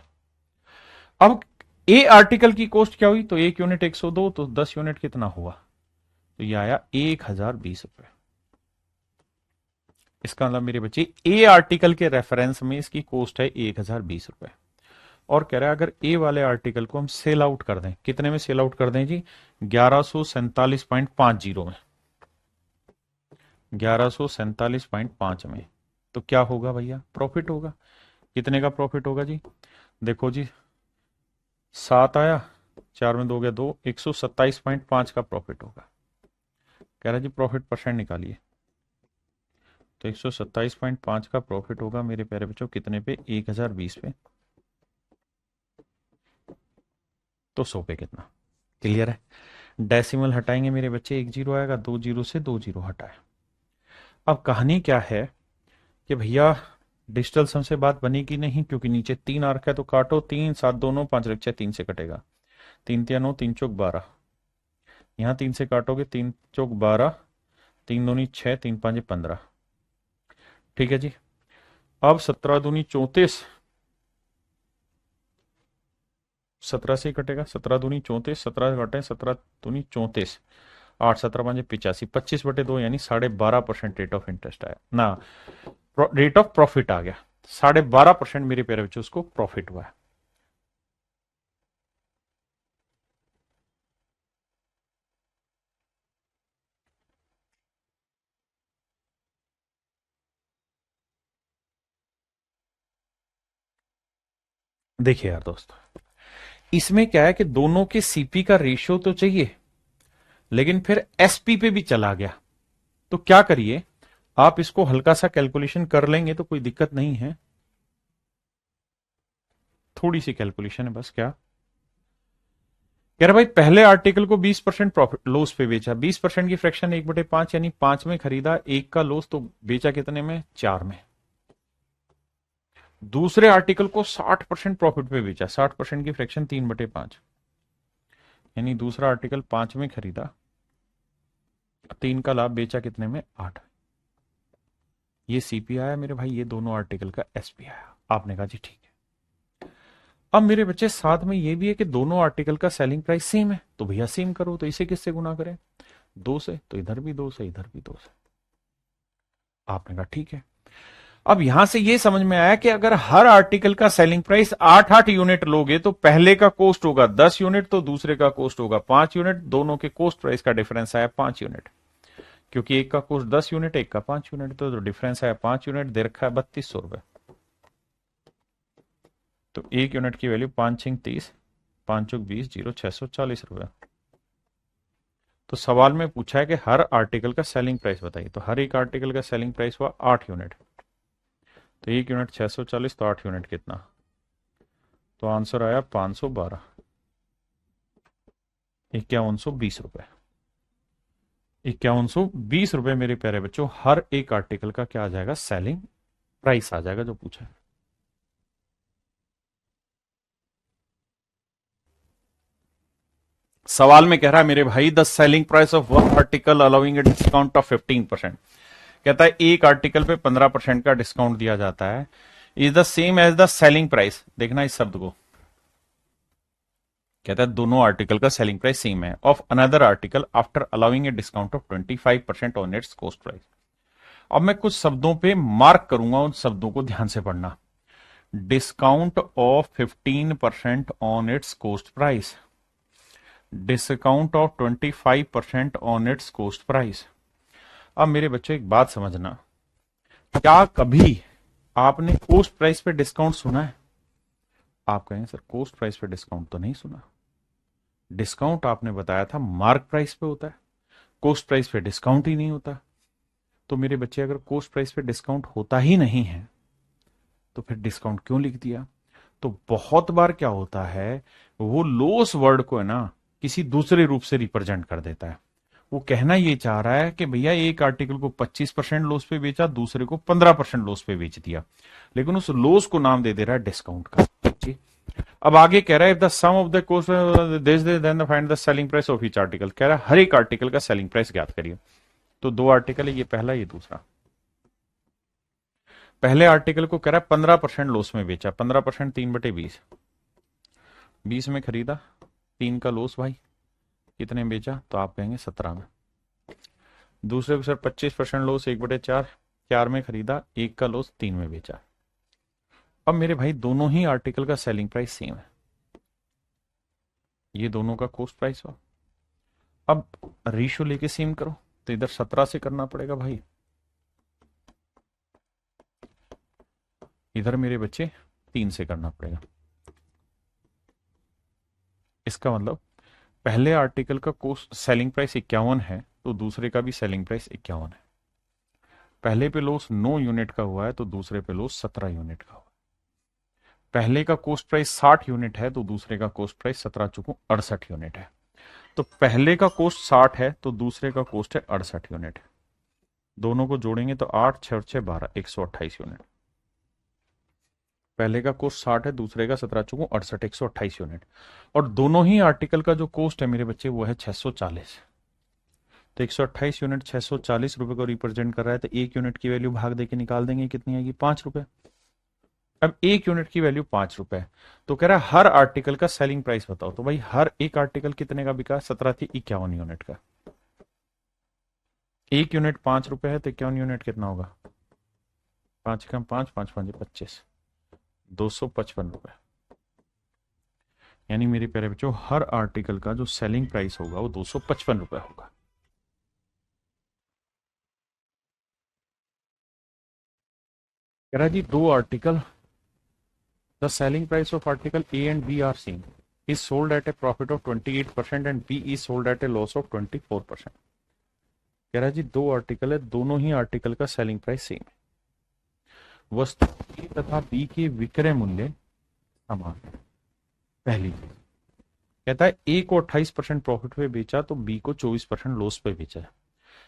अब ए आर्टिकल की कॉस्ट क्या हुई, तो 1 यूनिट 102, तो 10 यूनिट कितना हुआ, तो ये आया 1020 रुपए। इसका मतलब मेरे बच्चे ए आर्टिकल के रेफरेंस में इसकी कॉस्ट है 1020 रुपए, और कह रहा है अगर ए वाले आर्टिकल को हम सेल आउट कर दें, कितने में सेल आउट कर दें जी? 1147.50 में, 1147.5 में, तो क्या होगा भैया? प्रॉफिट होगा। कितने का प्रॉफिट होगा जी? देखो जी, 7 आया, 4 में 2 गया 2, 127.5 का प्रॉफिट होगा। कह रहा जी प्रॉफिट परसेंट निकालिए, तो 127.5 का प्रॉफिट होगा मेरे प्यारे बच्चों कितने पे? 1020 पे, तो 100 पे कितना? क्लियर है? डेसिमल हटाएंगे मेरे बच्चे, 1 जीरो आएगा, 2 जीरो से 2 जीरो हटाए। अब कहानी क्या है कि भैया डिजिटल सम से बात बनेगी नहीं, क्योंकि नीचे 3 आ रखा है, तो काटो 3 7 दोनों 5 रक्षा 3 से कटेगा, 3 3 9, 3 चौक 12, यहाँ 3 से काटोगे 3 चौक 12, 3 दूनी 6, 3 5 15। ठीक है जी। अब 17 दूनी 34, 17 से ही कटेगा, 17 दूनी 34, 17 कटे 17 दूनी 34, 8 17 5 85, 25/2 यानी 12.5% रेट ऑफ इंटरेस्ट आया ना, रेट ऑफ प्रॉफिट आ गया। 12.5% मेरे प्यारे बच्चों उसको प्रॉफिट हुआ है। देखिए यार दोस्तों, इसमें क्या है कि दोनों के सीपी का रेशियो तो चाहिए, लेकिन फिर एसपी पे भी चला गया, तो क्या करिए, आप इसको हल्का सा कैलकुलेशन कर लेंगे तो कोई दिक्कत नहीं है, थोड़ी सी कैलकुलेशन है बस। क्या कह रहा भाई, पहले आर्टिकल को 20% प्रॉफिट लॉस पे बेचा, 20% की फ्रैक्शन 1/5 यानी 5 में खरीदा, 1 का लॉस, तो बेचा कितने में? 4 में। दूसरे आर्टिकल को 60% प्रॉफिट पे बेचा, 60% की फ्रैक्शन 3/5 यानी दूसरा आर्टिकल 5 में खरीदा, 3 का लाभ, बेचा कितने में? 8। ये सीपी आया मेरे भाई, ये दोनों आर्टिकल का एसपी आया। आपने कहा जी ठीक है। अब मेरे बच्चे साथ में ये भी है कि दोनों आर्टिकल का सेलिंग प्राइस सेम है, तो भैया सेम करो, तो इसे किससे गुना करें? 2 से, तो इधर भी 2 से, इधर भी 2 से। आपने कहा ठीक है। अब यहां से ये समझ में आया कि अगर हर आर्टिकल का सेलिंग प्राइस 8-8 यूनिट लोगे तो पहले का कॉस्ट होगा 10 यूनिट, तो दूसरे का कॉस्ट होगा 5 यूनिट, दोनों के कॉस्ट प्राइस का डिफरेंस आया 5 यूनिट, क्योंकि एक का कॉस्ट 10 यूनिट, एक का 5 यूनिट, तो डिफरेंस आया 5 यूनिट, दे रखा है 3200 रुपए। तो एक यूनिट की वैल्यू 5 6 30, 5 चौक 20, 0 640 रुपए। तो सवाल में पूछा है कि हर आर्टिकल का सेलिंग प्राइस बताइए, तो हर एक आर्टिकल का सेलिंग प्राइस हुआ 8 यूनिट, तो एक यूनिट 640, तो 8 यूनिट कितना? तो आंसर आया 512, 5120 रुपए। 5120 रुपए मेरे प्यारे बच्चों, हर एक आर्टिकल का क्या आ जाएगा? सेलिंग प्राइस आ जाएगा, जो पूछा है। सवाल में कह रहा है मेरे भाई, the selling price of one article allowing a discount of 15%। कहता है एक आर्टिकल पे 15% का डिस्काउंट दिया जाता है, is the same as the selling price. देखना इस शब्द को, कहता है दोनों आर्टिकल का सेलिंग प्राइस सेम है, of another article after allowing a discount of 25% on its cost price. अब मैं कुछ शब्दों पे मार्क करूंगा, उन शब्दों को ध्यान से पढ़ना। Discount of 15% on its cost price, discount of 25% on its cost price. अब मेरे बच्चों एक बात समझना, क्या कभी आपने कॉस्ट प्राइस पे डिस्काउंट सुना है? आप कहें सर कॉस्ट प्राइस पे डिस्काउंट तो नहीं सुना, डिस्काउंट आपने बताया था मार्क प्राइस पे होता है, कॉस्ट प्राइस पे डिस्काउंट ही नहीं होता। तो मेरे बच्चे अगर कॉस्ट प्राइस पे डिस्काउंट होता ही नहीं है तो फिर डिस्काउंट क्यों लिख दिया? तो बहुत बार क्या होता है, वो लॉस वर्ड को है ना किसी दूसरे रूप से रिप्रेजेंट कर देता है। वो कहना ये चाह रहा है कि भैया एक आर्टिकल को 25% लॉस पे बेचा, दूसरे को 15% लॉस पे बेच दिया, लेकिन उस लॉस को नाम दे दे रहा है डिस्काउंट का जी। अब आगे कह रहा है, if the sum of the cost this then find the selling price of each article. कह रहा है हर एक आर्टिकल का सेलिंग प्राइस ज्ञात करिए। तो 2 आर्टिकल है, ये पहला ये दूसरा। पहले आर्टिकल को कह रहा है 15% लॉस में बेचा, 15% 3/20, 20 में खरीदा, 3 का लॉस भाई, कितने में बेचा? तो आप कहेंगे 17 में। दूसरे को सर 25% लॉस, 1/4, 4 में खरीदा, 1 का लॉस, 3 में बेचा। अब मेरे भाई दोनों ही आर्टिकल का सेलिंग प्राइस सेम है, ये दोनों का कॉस्ट प्राइस हो। अब रेशियो लेके सेम करो, तो इधर 17 से करना पड़ेगा भाई, इधर मेरे बच्चे 3 से करना पड़ेगा। इसका मतलब पहले आर्टिकल का कॉस्ट सेलिंग प्राइस 51 है, तो दूसरे का भी सेलिंग प्राइस 51 है। पहले पे लॉस 9 यूनिट का हुआ है, तो दूसरे पे लॉस 17 यूनिट का हुआ है। पहले का कॉस्ट प्राइस 60 यूनिट है, तो दूसरे का कॉस्ट प्राइस 17 चुकू 68 यूनिट है। तो पहले का कॉस्ट 60 है, तो दूसरे का कॉस्ट है 68 यूनिट। दोनों को जोड़ेंगे तो 8 6 6 12 128 यूनिट। पहले का कॉस्ट 60 है, दूसरे का 17 चुकू 68 128 यूनिट। और दोनों ही आर्टिकल का जो कॉस्ट है मेरे बच्चे वो है 640। तो 128 यूनिट 640 रुपए को रिप्रेजेंट कर रहा है, तो एक यूनिट की वैल्यू भाग देके निकाल देंगे, कितनी आएगी 5 रुपए। अब एक यूनिट की वैल्यू 5 रुपए, तो कह रहा है हर आर्टिकल का सेलिंग प्राइस बताओ। तो भाई हर एक आर्टिकल कितने का बिका, 17 थी 51 यूनिट का। एक यूनिट 5 रुपए है, तो 51 यूनिट कितना होगा, 5 कम 5 5 5 25, 255 रुपए। यानी मेरे प्यारे बच्चों हर आर्टिकल का जो सेलिंग प्राइस होगा वो 255 रुपए होगा। कह रहा है जी दो article, the selling price of article A and B are same, is sold at a profit of 28% and B is sold at a loss of 24%। कह रहा है जी दो आर्टिकल है, दोनों ही आर्टिकल का सेलिंग प्राइस सेम है, वस्तु ए तथा बी के विक्रय मूल्य समान है। पहली चीज कहता है ए को 28% प्रॉफिट पे बेचा, तो बी को 24% लॉस पे बेचा है।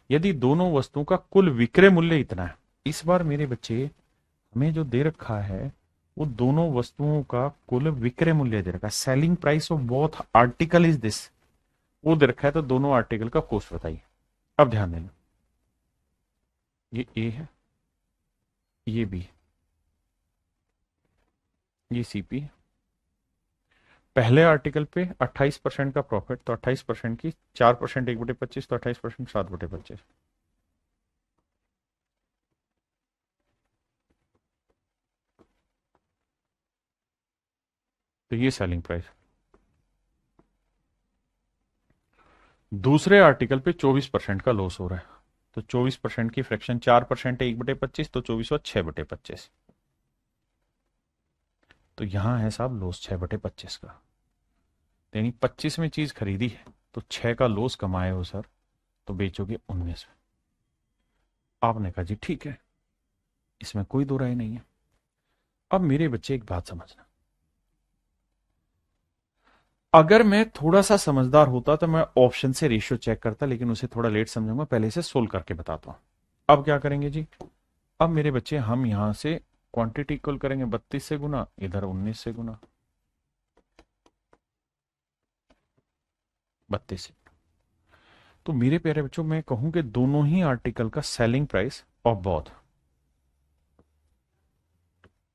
यदि दोनों वस्तुओं का कुल विक्रय मूल्य इतना है, इस बार मेरे बच्चे हमें जो दे रखा है वो दोनों वस्तुओं का कुल विक्रय मूल्य दे रखा है, selling price of both article is this, वो दे रखा है। तो दोनों आर्टिकल का कॉस्ट बताइए। अब ध्यान देना, ये ए है, ये बी, ये सीपी। पहले आर्टिकल पे 28% का प्रॉफिट, तो 28% की 4% 1/25, तो 28% 7/25। तो ये सेलिंग प्राइस। दूसरे आर्टिकल पे 24% का लॉस हो रहा है, तो 24% की फ्रैक्शन 4% है 1/25, तो 24 और 6/25। तो यहां है साहब लॉस 6/25 का। यानी 25 में चीज खरीदी है, तो 6 का लॉस कमाए हो सर, तो बेचोगे 19 में। आपने कहा जी ठीक है, इसमें कोई दो राय नहीं है। अब मेरे बच्चे एक बात समझना, अगर मैं थोड़ा सा समझदार होता तो मैं ऑप्शन से रेशियो चेक करता, लेकिन उसे थोड़ा लेट समझूंगा, पहले से सोल्व करके बताता हूं। अब क्या करेंगे जी, अब मेरे बच्चे हम यहां से क्वांटिटी इक्वल करेंगे 32 से गुना, इधर 19 से गुना, 32 से। तो मेरे प्यारे बच्चों मैं कहूं कि दोनों ही आर्टिकल का सेलिंग प्राइस ऑफ बोथ,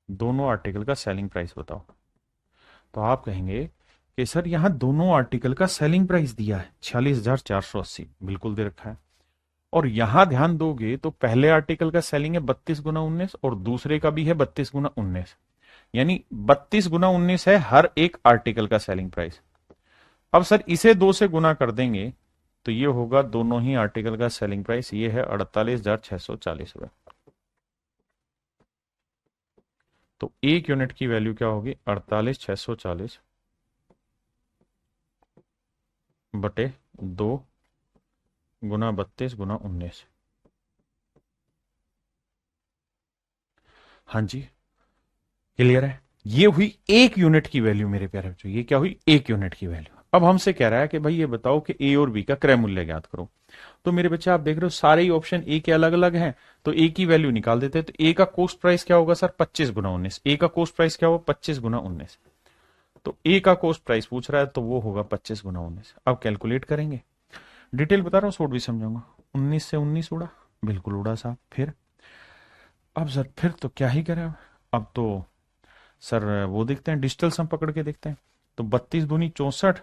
दोनों आर्टिकल का सेलिंग प्राइस बताओ। तो आप कहेंगे कि सर यहां दोनों आर्टिकल का सेलिंग प्राइस दिया है 46,480, बिल्कुल दे रखा है। और यहां ध्यान दोगे तो पहले आर्टिकल का सेलिंग है 32 गुना 19, और दूसरे का भी है 32 गुना 19, यानी 32 गुना 19 है हर एक आर्टिकल का सेलिंग प्राइस। अब सर इसे 2 से गुना कर देंगे, तो ये होगा दोनों ही आर्टिकल का सेलिंग प्राइस, ये है 48,640 रुपए। तो एक यूनिट की वैल्यू क्या होगी, 48,640 बटे 2 गुना 32 गुना 19। हाँ जी क्लियर है, ये हुई एक यूनिट की वैल्यू मेरे प्यारे बच्चों, ये क्या हुई एक यूनिट की वैल्यू। अब हमसे कह रहा है कि भाई ये बताओ कि ए और बी का क्रय मूल्य ज्ञात करो। तो मेरे बच्चे आप देख रहे हो सारे ही ऑप्शन ए के अलग अलग हैं, तो ए की वैल्यू निकाल देते हैं। तो ए का कॉस्ट प्राइस क्या होगा सर, 25 गुना 19। ए का कॉस्ट प्राइस क्या होगा, 25 गुना 19। तो ए का कॉस्ट प्राइस पूछ रहा है, तो वो होगा 25 गुना 19। अब कैलकुलेट करेंगे, डिटेल बता रहा हूँ, शॉर्ट भी समझाऊंगा। 19 से 19 उड़ा, बिल्कुल उड़ा साहब। फिर अब सर फिर तो क्या ही करें, अब तो सर वो देखते हैं, डिजिटल सम पकड़ के देखते हैं। तो 32 दूनी 64,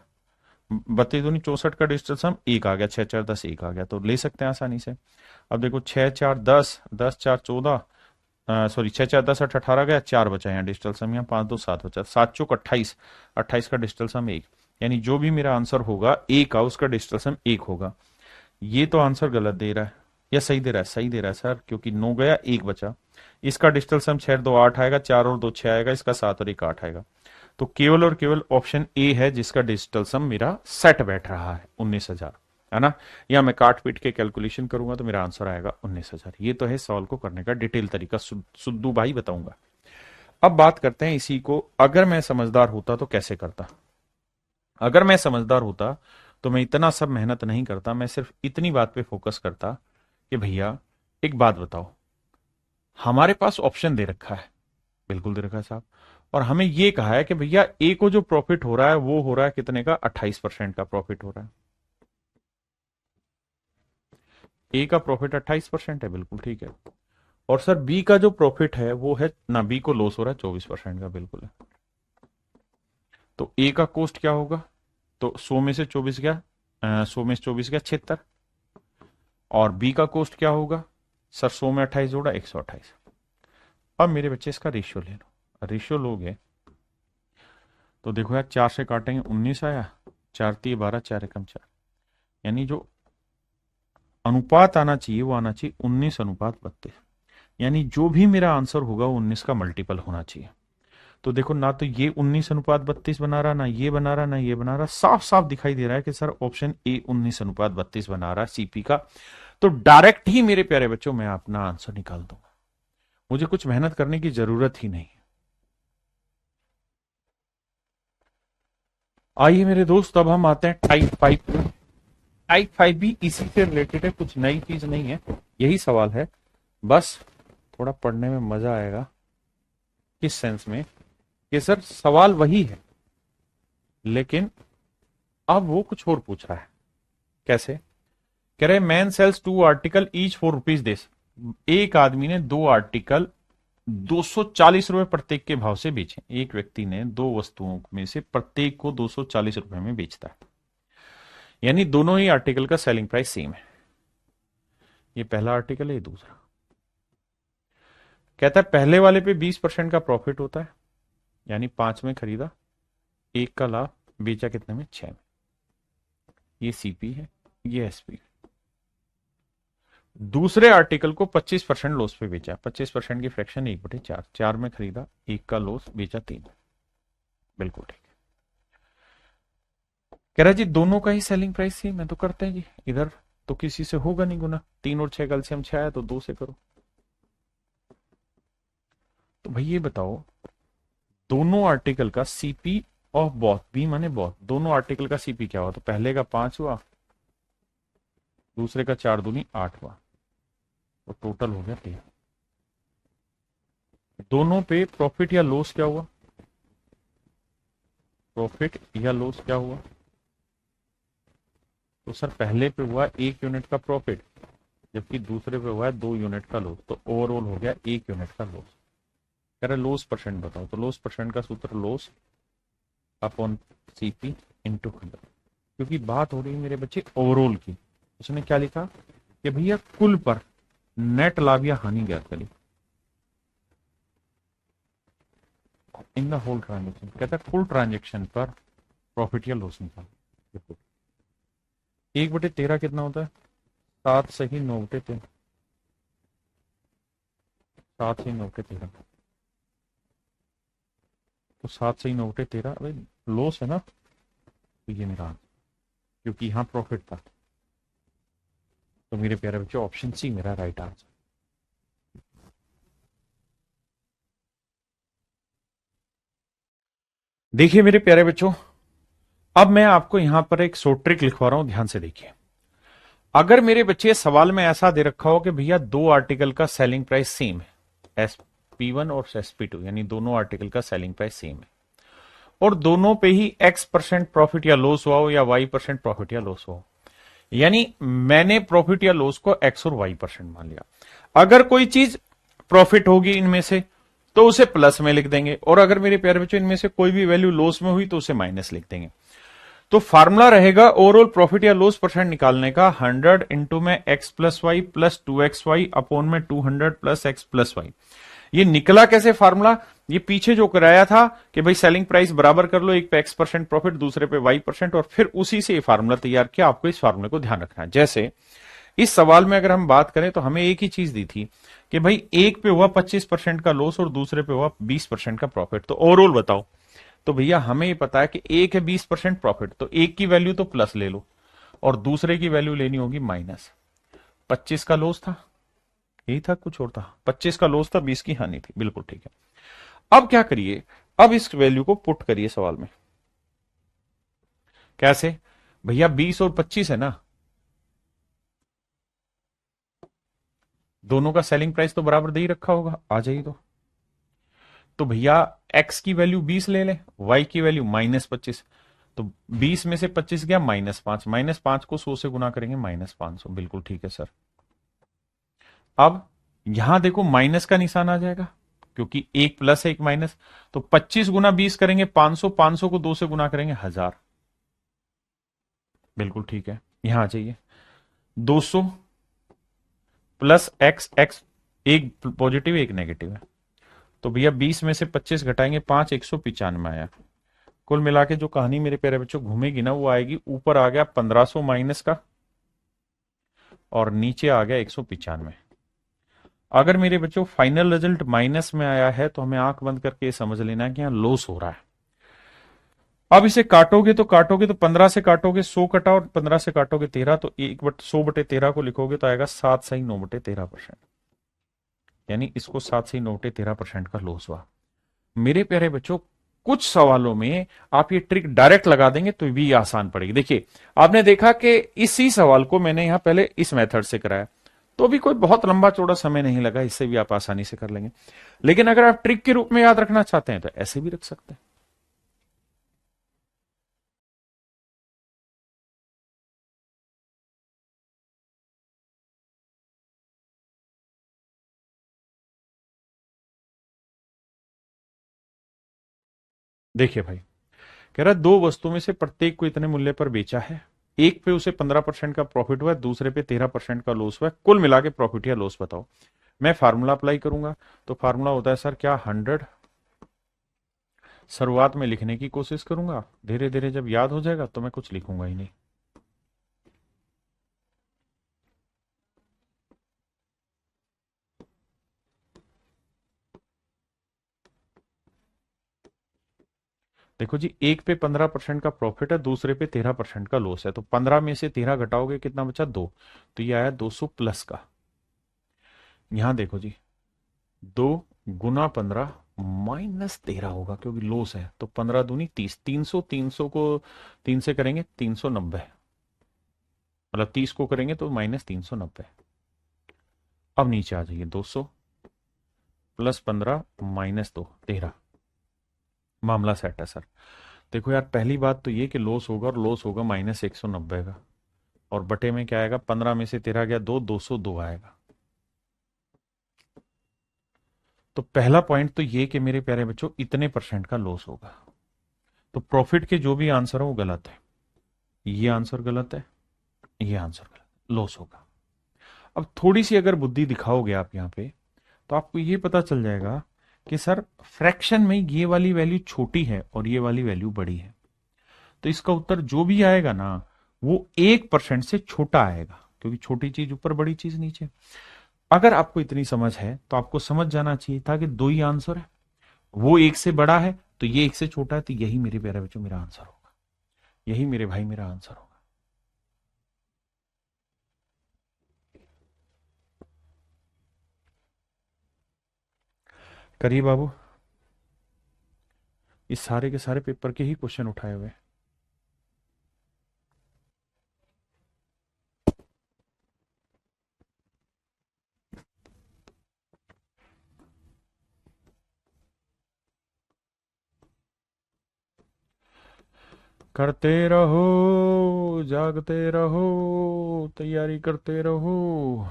32 दूनी 64 का डिजिटल सम एक आ गया, 6 4 10 एक आ गया, तो ले सकते हैं आसानी से। अब देखो 6 4 10, 10 4 14, सॉरी 6 4 10 8 18 गया, 4 बचा यहाँ डिजिटल सम, यहाँ 5 2 7 बचा, 7 चौक 28, 28 का डिजिटल सम 1, यानी जो भी मेरा आंसर होगा ए का उसका डिजिटल सम 1 होगा। ये तो आंसर गलत दे रहा है या सही दे रहा है? सही दे रहा है सर, क्योंकि 9 गया 1 बचा, इसका डिजिटल सम 6 2 8 आएगा, 4 और 2 6 आएगा, इसका 7 और 1 8 आएगा। तो केवल और केवल ऑप्शन ए है जिसका डिजिटल सम मेरा सेट बैठ रहा है 19,000, है ना। या मैं काट पीट के कैलकुलेशन करूंगा तो मेरा आंसर आएगा 19,000। ये तो है सवाल को करने का डिटेल तरीका, सुद्दू भाई बताऊंगा। अब बात करते हैं इसी को, अगर मैं समझदार होता तो कैसे करता। अगर मैं समझदार होता तो मैं इतना सब मेहनत नहीं करता, मैं सिर्फ इतनी बात पे फोकस करता कि भैया एक बात बताओ, हमारे पास ऑप्शन दे रखा है, बिल्कुल दे रखा है साहब, और हमें यह कहा है कि भैया ए को जो प्रॉफिट हो रहा है वो हो रहा है कितने का, 28% का प्रॉफिट हो रहा है। ए का प्रॉफिट 28% है, बिल्कुल ठीक है। और सर बी का जो प्रॉफिट है वो है ना, बी को लॉस हो रहा है 24% का, बिल्कुल है। तो ए का कॉस्ट क्या होगा, तो 100 में से 24 गया, 100 में से 24 गया 76, और बी का कॉस्ट क्या होगा सर, 100 में 28 जोड़ा 128। अब मेरे बच्चे इसका रेशियो ले लो, रेशियो लोगे तो देखो यार 4 से काटेंगे 19 आया, 4 3 12, 4 एकम 4, यानी जो अनुपात आना चाहिए वो आना चाहिए 19:32, यानी जो भी मेरा आंसर होगा वो 19 का मल्टीपल होना चाहिए। तो देखो ना तो ये 19:32 बना रहा, ना ये बना रहा, ना ये बना रहा, साफ साफ दिखाई दे रहा है कि सर ऑप्शन ए 19:32 बना रहा है सीपी का। तो डायरेक्ट ही मेरे प्यारे बच्चों मैं अपना आंसर निकाल दूंगा, मुझे कुछ मेहनत करने की जरूरत ही नहीं। आइए मेरे दोस्त, अब हम आते हैं टाइप 5 पे। टाइप 5 भी इसी से रिलेटेड है, कुछ नई चीज नहीं है, यही सवाल है, बस थोड़ा पढ़ने में मजा आएगा। किस सेंस में कि सर सवाल वही है लेकिन अब वो कुछ और पूछ रहा है। कैसे कह रहे, man sells 2 article each 4 rupees this, एक आदमी ने 2 आर्टिकल 240 रुपए प्रत्येक के भाव से बेचे। एक व्यक्ति ने 2 वस्तुओं में से प्रत्येक को 240 रुपए में बेचता है, यानी दोनों ही आर्टिकल का सेलिंग प्राइस सेम है। ये पहला आर्टिकल है, ये दूसरा। कहता है पहले वाले पे 20% का प्रॉफिट होता है, यानी 5 में खरीदा, 1 का लाभ, बेचा कितने में, 6 में। ये सीपी है, ये एसपी। दूसरे आर्टिकल को 25% लॉस पे बेचा, 25% की फ्रैक्शन 1/4, 4 में खरीदा, 1 का लॉस, बेचा 3 में, बिल्कुल ठीक है। कह रहा जी दोनों का ही सेलिंग प्राइस ही मैं तो करते हैं जी, इधर तो किसी से होगा नहीं गुना, 3 और 6 कैल्शियम 6 आया तो 2 से करो। तो भाई ये बताओ दोनों आर्टिकल का सीपी ऑफ बॉथ, बी माने बॉथ, दोनों आर्टिकल का सीपी क्या हुआ, तो पहले का 5 हुआ, दूसरे का 4 दूनी 8 हुआ, तो टोटल हो गया 13। दोनों पे प्रॉफिट या लॉस क्या हुआ, प्रॉफिट या लॉस क्या हुआ, तो सर पहले पे हुआ 1 यूनिट का प्रॉफिट, जबकि दूसरे पे हुआ है 2 यूनिट का लॉस, तो ओवरऑल हो गया 1 यूनिट का लॉस। कह रहे लॉस परसेंट बताओ, तो लॉस परसेंट का सूत्र लॉस अपॉन सीपी इंटू 100, क्योंकि बात हो रही है मेरे बच्चे ओवरऑल की। उसने क्या लिखा कि भैया कुल पर नेट लाभ या हानि ज्ञात करिए इन द होल ट्रांजेक्शन। कहता है कुल ट्रांजेक्शन पर प्रॉफिट या लॉस निकाल। 1/13 कितना होता है, 7 सही 9/13, 7 सही 9/13, तो 7 सही 9/13, अरे लॉस है ना, तो ये मेरा आंसर, क्योंकि यहां प्रॉफिट था। तो मेरे प्यारे बच्चों ऑप्शन सी मेरा राइट आंसर। देखिए मेरे प्यारे बच्चों, अब मैं आपको यहां पर एक शॉर्ट ट्रिक लिखवा रहा हूं, ध्यान से देखिए। अगर मेरे बच्चे सवाल में ऐसा दे रखा हो कि भैया 2 आर्टिकल का सेलिंग प्राइस सेम है, SP1 और SP2, यानी दोनों आर्टिकल का सेलिंग प्राइस सेम है, और दोनों पे ही X% प्रॉफिट या लॉस हुआ हो या Y% प्रॉफिट या लॉस हुआ हो, यानी मैंने प्रॉफिट या लॉस को X और Y% मान लिया। अगर कोई चीज प्रॉफिट होगी इनमें से तो उसे प्लस में लिख देंगे, और अगर मेरे प्यारे बच्चों इनमें से कोई भी वैल्यू लॉस में हुई तो उसे माइनस लिख देंगे। तो फार्मूला रहेगा ओवरऑल प्रॉफिट या लॉस परसेंट निकालने का 100 इंटू में x plus Y plus 2xy upon में 200 प्लस x प्लस वाई, ये निकला कैसे फार्मूला? ये पीछे जो कराया था कि भाई सेलिंग प्राइस बराबर कर लो, एक पे X% प्रॉफिट, दूसरे पे Y%, और फिर उसी से ये फार्मूला तैयार किया। आपको इस फार्मूले को ध्यान रखना है। जैसे इस सवाल में अगर हम बात करें तो हमें एक ही चीज दी थी कि भाई एक पे हुआ 25% का लॉस और दूसरे पे हुआ 20% का प्रॉफिट, तो ओवरऑल बताओ। तो भैया हमें ये पता है कि एक है 20% प्रॉफिट, तो एक की वैल्यू तो प्लस ले लो और दूसरे की वैल्यू लेनी होगी माइनस। 25 का लॉस था, यही था, कुछ और था, 25 का लॉस था, 20 की हानि थी, बिल्कुल ठीक है। अब क्या करिए, अब इस वैल्यू को पुट करिए सवाल में। कैसे भैया? 20 और 25 है ना, दोनों का सेलिंग प्राइस तो बराबर दे ही रखा होगा, आ जाइए। तो भैया x की वैल्यू 20 ले लें, y की वैल्यू -25, तो 20 में से 25 गया -5, -5 को 100 से गुना करेंगे -500, बिल्कुल ठीक है सर। अब यहां देखो माइनस का निशान आ जाएगा क्योंकि एक प्लस है एक माइनस, तो 25 गुना 20 करेंगे 500, 500 को 2 से गुना करेंगे 1000, बिल्कुल ठीक है। यहां आ जाइए, 200 प्लस एक्स, एक्स एक पॉजिटिव एक नेगेटिव है, तो भैया 20 में से 25 घटाएंगे 5, 195 आया। कुल मिला के जो कहानी मेरे प्यारे बच्चों घूमेगी ना, वो आएगी, ऊपर आ गया 1500 माइनस का और नीचे आ गया 195। अगर मेरे बच्चों फाइनल रिजल्ट माइनस में आया है तो हमें आंख बंद करके समझ लेना है कि यहां लॉस हो रहा है। अब इसे काटोगे तो 15 से काटोगे 100 कटा और 15 से काटोगे 13, तो 100/13 को लिखोगे तो आएगा 7 सही 9/13%, यानी इसको 7 सही 9/13% का लॉस हुआ। मेरे प्यारे बच्चों कुछ सवालों में आप ये ट्रिक डायरेक्ट लगा देंगे तो भी आसान पड़ेगी। देखिए आपने देखा कि इसी सवाल को मैंने यहां पहले इस मेथड से कराया, तो भी कोई बहुत लंबा चौड़ा समय नहीं लगा, इससे भी आप आसानी से कर लेंगे। लेकिन अगर आप ट्रिक के रूप में याद रखना चाहते हैं तो ऐसे भी रख सकते हैं। देखिए भाई, कह रहा है दो वस्तुओं में से प्रत्येक को इतने मूल्य पर बेचा है, एक पे उसे 15% का प्रॉफिट हुआ है, दूसरे पे 13% का लॉस हुआ है, कुल मिला के प्रॉफिट या लॉस बताओ। मैं फार्मूला अप्लाई करूंगा, तो फार्मूला होता है सर क्या, 100। शुरुआत में लिखने की कोशिश करूंगा, धीरे धीरे जब याद हो जाएगा तो मैं कुछ लिखूंगा ही नहीं। देखो जी, एक पे 15% का प्रॉफिट है, दूसरे पे 13% का लॉस है, तो 15 में से 13 घटाओगे कितना बचा, 2, तो ये आया 200 प्लस का। यहां देखो जी, 2 गुना 15 -13 होगा क्योंकि लॉस है, तो 15 दूनी 30, 300, 300 को 3 से करेंगे 390, मतलब 30 को करेंगे तो -390। अब नीचे आ जाइए, 200 प्लस 15 -2, 13, मामला सेट है सर। देखो यार, पहली बात तो ये कि लॉस होगा, और लॉस होगा -190 का, और बटे में क्या आएगा, 15 में से 13 गया 2, 202 आएगा। तो पहला पॉइंट तो ये कि मेरे प्यारे बच्चों इतने परसेंट का लॉस होगा, तो प्रॉफिट के जो भी आंसर है वो गलत है, ये आंसर गलत है, ये आंसर गलत, लॉस होगा। अब थोड़ी सी अगर बुद्धि दिखाओगे आप यहाँ पे, तो आपको ये पता चल जाएगा कि सर फ्रैक्शन में ये वाली वैल्यू छोटी है और ये वाली वैल्यू बड़ी है, तो इसका उत्तर जो भी आएगा ना, वो 1% से छोटा आएगा, क्योंकि छोटी चीज ऊपर बड़ी चीज नीचे। अगर आपको इतनी समझ है तो आपको समझ जाना चाहिए था कि दो ही आंसर है, वो एक से बड़ा है तो ये एक से छोटा है, तो यही मेरे प्यारे बच्चों मेरा आंसर होगा, यही मेरे भाई मेरा आंसर होगा। करिए बाबू, इस सारे के सारे पेपर के ही क्वेश्चन उठाए हुए। करते रहो, जागते रहो, तैयारी करते रहो।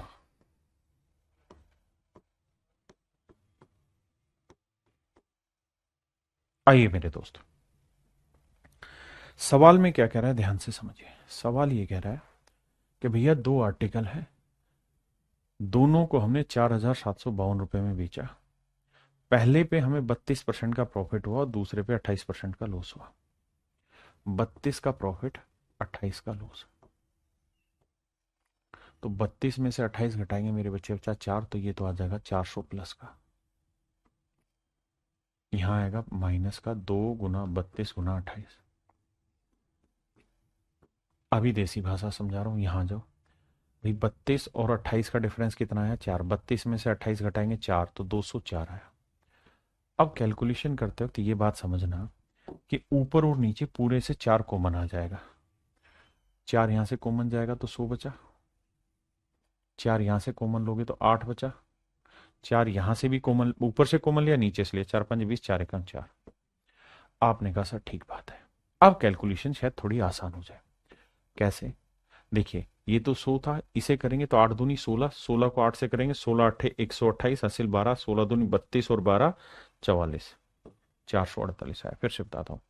आइए मेरे दोस्त, सवाल में क्या कह रहा है ध्यान से समझिए। सवाल ये कह रहा है कि भैया दो आर्टिकल है, दोनों को हमने 4752 रुपए में बेचा, पहले पे हमें 32% का प्रॉफिट हुआ और दूसरे पे 28% का लॉस हुआ। 32 का प्रॉफिट, 28 का लॉस। तो 32 में से 28 घटाएंगे मेरे बच्चे, बच्चा 4, तो ये तो आ जाएगा 400 प्लस का। यहां आएगा माइनस का 2 गुना 32 गुना 28। अभी देसी भाषा समझा रहा हूं, यहां जाओ भाई। 32 और 28 का डिफरेंस कितना आया? 4। 32 में से 28 घटाएंगे 4, तो 204 आया। अब कैलकुलेशन करते वक्त ये बात समझना कि ऊपर और नीचे पूरे से 4 कॉमन आ जाएगा। 4 यहां से कॉमन जाएगा तो 100 बचा। 4 यहां से कॉमन लोगे तो 8 बचा। 4 यहां से भी कॉमन, ऊपर से कॉमन लिया, नीचे से लिया, 4 5 20, 4 1 4। आपने कहा सर ठीक बात है। अब कैलकुलेशन शायद थोड़ी आसान हो जाए। कैसे? देखिए, ये तो 100 था, इसे करेंगे तो 8 दूनी 16, 16 को 8 से करेंगे, 16 8 128, हासिल 12, 16 दूनी 32 और 12 44, 448 आया। फिर से बताता हूँ,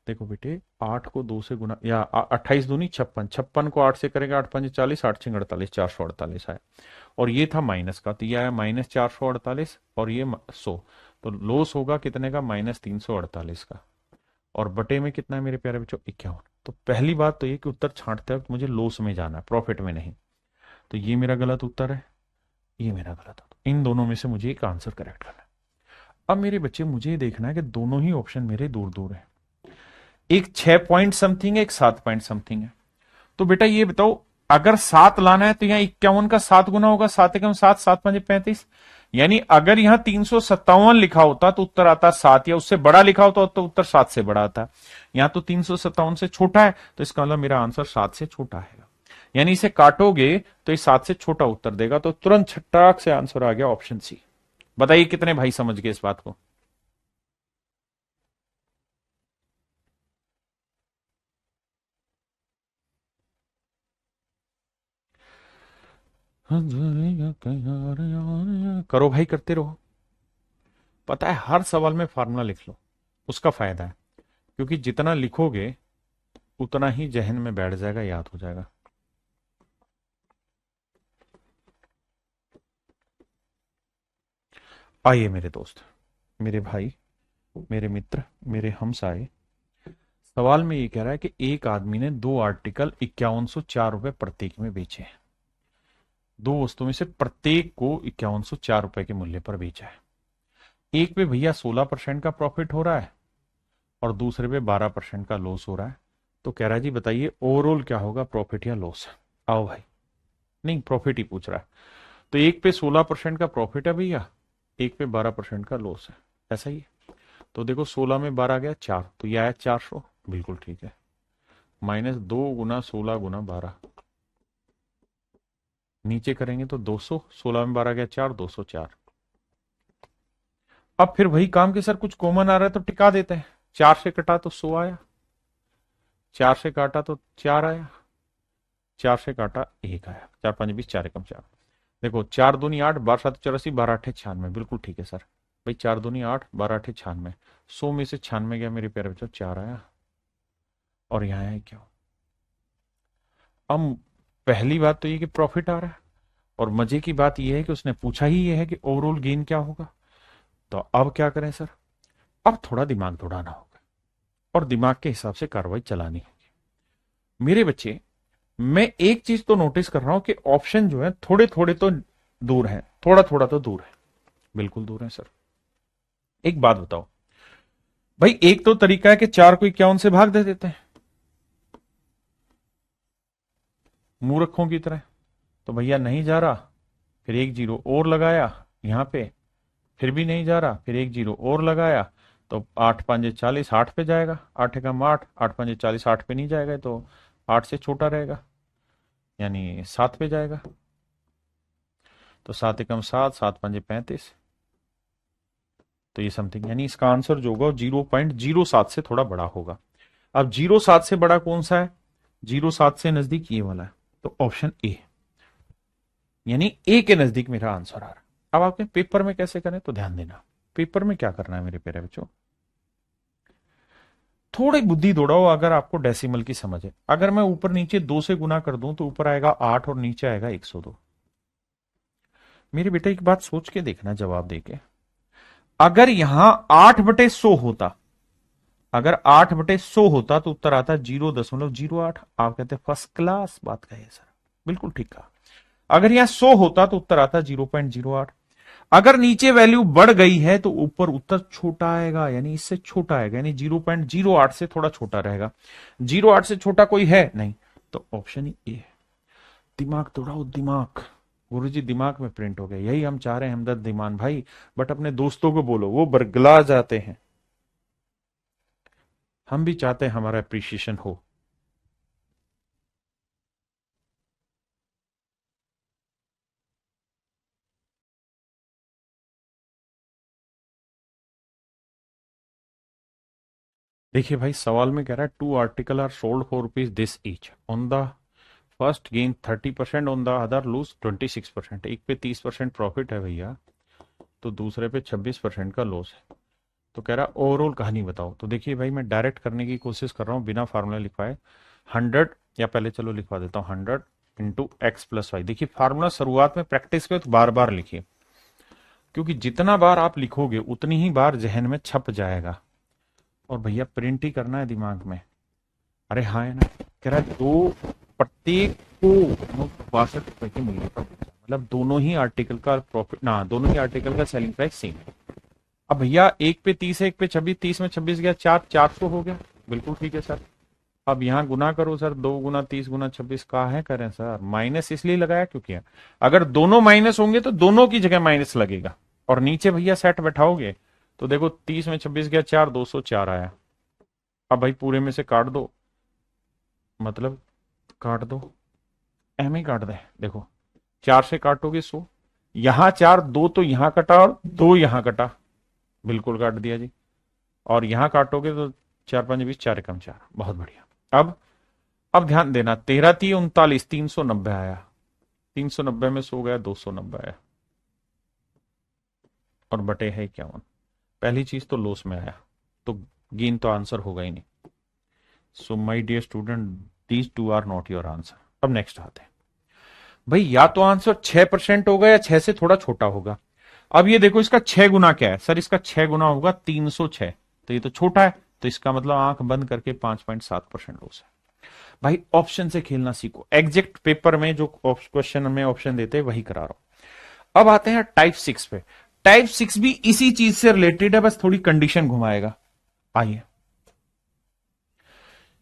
देखो बेटे, 8 को 2 से गुना, या 28 दूनी 56, 56 को 8 से करेंगे, 8 5 40, 8 6 48, 448 आया। और ये था माइनस का, तो ये आया माइनस 448, और ये 100। तो लॉस होगा कितने का? माइनस 348 का। और बटे में कितना है मेरे प्यारे बच्चों? 51। तो पहली बात तो ये कि उत्तर छांटते वक्त मुझे लॉस में जाना है, प्रॉफिट में नहीं। तो ये मेरा गलत उत्तर है, ये मेरा गलत उत्तर। इन दोनों में से मुझे एक आंसर करेक्ट करना है। अब मेरे बच्चे, मुझे देखना है कि दोनों ही ऑप्शन मेरे दूर दूर है। एक 6 पॉइंट समथिंग है, एक 7 पॉइंट समथिंग है। तो बेटा ये बताओ, अगर 7 लाना है तो यहाँ 51 का 7 गुना होगा, 7 एकम 7, 7 5 35। यानी अगर यहां 357 लिखा होता तो उत्तर आता 7, या उससे बड़ा लिखा होता तो उत्तर 7 से बड़ा आता। यहां तो 357 से छोटा है, तो इसका मतलब मेरा आंसर 7 से छोटा है। यानी इसे काटोगे तो ये 7 से छोटा उत्तर देगा। तो तुरंत छट्टाक से आंसर आ गया ऑप्शन सी। बताइए कितने भाई समझ गए इस बात को? करो भाई, करते रहो। पता है, हर सवाल में फार्मूला लिख लो, उसका फायदा है। क्योंकि जितना लिखोगे उतना ही जहन में बैठ जाएगा, याद हो जाएगा। आइए मेरे दोस्त, मेरे भाई, मेरे मित्र, मेरे हमसाए, सवाल में ये कह रहा है कि एक आदमी ने 2 आर्टिकल 5104 रुपए प्रत्येक में बेचे हैं। 2 वस्तुओं में से प्रत्येक को 5104 रुपए के मूल्य पर बेचा है। एक पे भैया 16% का प्रॉफिट हो रहा है और दूसरे पे 12% का लॉस हो रहा है। तो कह रहा है जी बताइए ओवरऑल क्या होगा, प्रॉफिट या लॉस? आओ भाई, नहीं प्रॉफिट ही पूछ रहा है। तो एक पे 16% का प्रॉफिट है भैया, एक पे 12% का लॉस है, ऐसा ही है। तो देखो 16 में 12 गया 4, तो यह आया 400, बिल्कुल ठीक है। माइनस 2 गुना 16 गुना 12, नीचे करेंगे तो 200, 16 में 12 गया 4, 204। अब फिर वही काम के सर, कुछ कॉमन आ रहा है तो टिका देते हैं। 4 से कटा तो 100 आया, 4 से काटा तो 4 आया, 4 से काटा 1 आया, 4 5 20, 4 एकम 4। देखो 4 दूनी 8, 12 7 84, 12 8 96, बिल्कुल ठीक है सर। भाई 4 दूनी 8, 12 8 96, 100 में से 96 गया मेरे प्यारे बच्चों, 4 आया। और यहाँ आया क्या? अब पहली बात तो ये कि प्रॉफिट आ रहा है, और मजे की बात यह है कि उसने पूछा ही ये है कि ओवरऑल गेन क्या होगा। तो अब क्या करें सर? अब थोड़ा दिमाग दौड़ाना होगा और दिमाग के हिसाब से कार्रवाई चलानी होगी। मेरे बच्चे, मैं एक चीज तो नोटिस कर रहा हूं कि ऑप्शन जो है थोड़े थोड़े तो दूर है, थोड़ा थोड़ा तो दूर है, बिल्कुल दूर है सर। एक बात बताओ भाई, एक तो तरीका है कि 4 को 51 से भाग दे देते हैं मूर्खों की तरह। तो भैया नहीं जा रहा, फिर एक जीरो और लगाया यहां पे, फिर भी नहीं जा रहा, फिर एक जीरो और लगाया। तो 8 5 40, 8 पे जाएगा, 8 एकम 8, 8 5 40, 8 पे नहीं जाएगा, तो 8 से छोटा रहेगा, यानी 7 पे जाएगा। तो 7 एकम 7, 7 5 35। तो ये समथिंग, यानी इसका आंसर जो होगा 0.07 से थोड़ा बड़ा होगा। अब 0.7 से बड़ा कौन सा है? 0.7 से नजदीक ये वाला है, तो ऑप्शन ए, यानी ए के नजदीक मेरा आंसर आ रहा है। अब आपके पेपर में कैसे करें तो ध्यान देना। पेपर में क्या करना है मेरे प्यारे बच्चों, थोड़ी बुद्धि दौड़ाओ। अगर आपको डेसिमल की समझ है, अगर मैं ऊपर नीचे 2 से गुना कर दूं तो ऊपर आएगा 8 और नीचे आएगा 102। मेरे बेटे एक बात सोच के देखना जवाब देके, अगर यहां 8/100 होता, अगर 8/100 होता तो उत्तर आता 0.08। आप कहते फर्स्ट क्लास बात कही सर, बिल्कुल ठीक कहा। अगर यहां 100 होता तो उत्तर आता 0.08। अगर नीचे वैल्यू बढ़ गई है तो ऊपर उत्तर छोटा आएगा, यानी इससे छोटा आएगा, यानी 0.08 से थोड़ा छोटा रहेगा। 0.8 से छोटा कोई है नहीं, तो ऑप्शन ही ए है। दिमाग दौड़ाओ दिमाग। गुरुजी दिमाग में प्रिंट हो गया, यही हम चाह रहे हैं हमदर्द दीमान भाई। बट अपने दोस्तों को बोलो, वो बरगला जाते हैं। हम भी चाहते हैं हमारा अप्रिशिएशन हो। देखिए भाई, सवाल में कह रहा है 2 article are sold for rupees this each, on the first gain 30%, on the other lose 26%। एक पे 30% प्रॉफिट है भैया, तो दूसरे पे 26% का लॉस है। तो कह रहा ओवरऑल कहानी बताओ। तो देखिए भाई, मैं डायरेक्ट करने की कोशिश कर रहा हूँ बिना फार्मूला लिखवाए। 100, या पहले चलो लिखवा देता हूँ, 100 इंटू एक्स प्लस वाई। देखिए फार्मूला शुरुआत में प्रैक्टिस के तो बार बार लिखिए, क्योंकि जितना बार आप लिखोगे उतनी ही बार जहन में छप जाएगा। और भैया प्रिंट ही करना है दिमाग में। अरे हाँ है ना, कह रहा है दो, प्रत्येक को 62 रुपए के मूल्य का बेचा। मतलब दोनों ही आर्टिकल का प्रॉफिट ना, दोनों ही आर्टिकल का सेलिंग प्राइस सेम है। अब भैया एक पे 30 है, एक पे 26, 30 में 26 गया 400 हो गया। बिल्कुल ठीक है सर। अब यहाँ गुना करो सर, 2 गुना 30 गुना 26 कहा है करें सर। माइनस इसलिए लगाया क्योंकि अगर दोनों माइनस होंगे तो दोनों की जगह माइनस लगेगा। और नीचे भैया सेट बैठाओगे तो देखो 30 में 26 गया 4, 204 आया। अब भाई पूरे में से काट दो, मतलब काट दो, एम ही काट दे। देखो 4 से काटोगे 100, यहां 4, 2 तो यहां कटा और 2 यहां कटा, बिल्कुल काट दिया जी। और यहां काटोगे तो 4×5 = 20, 4×1 = 4। बहुत बढ़िया। अब ध्यान देना, 13×3 = 39, 390 आया। 390 में 100 गया, 290 आया, और बटे है 51। पहली चीज तो लॉस में आया, तो गेन तो आंसर होगा ही नहीं। So my dear student, these two are not your answer. अब नेक्स्ट आते हैं भाई, या तो आंसर 6% होगा या 6 से थोड़ा छोटा होगा। अब ये देखो, इसका 6 गुना क्या है सर, इसका 6 गुना होगा 306। तो ये तो छोटा है, तो इसका मतलब आंख बंद करके 5.7% लॉस है। भाई ऑप्शन से खेलना सीखो, एग्जैक्ट पेपर में जो क्वेश्चन में ऑप्शन देते हैं वही करा रहा हूं। अब आते हैं टाइप 6 पे। टाइप 6 भी इसी चीज से रिलेटेड है, बस थोड़ी कंडीशन घुमाएगा। आइए,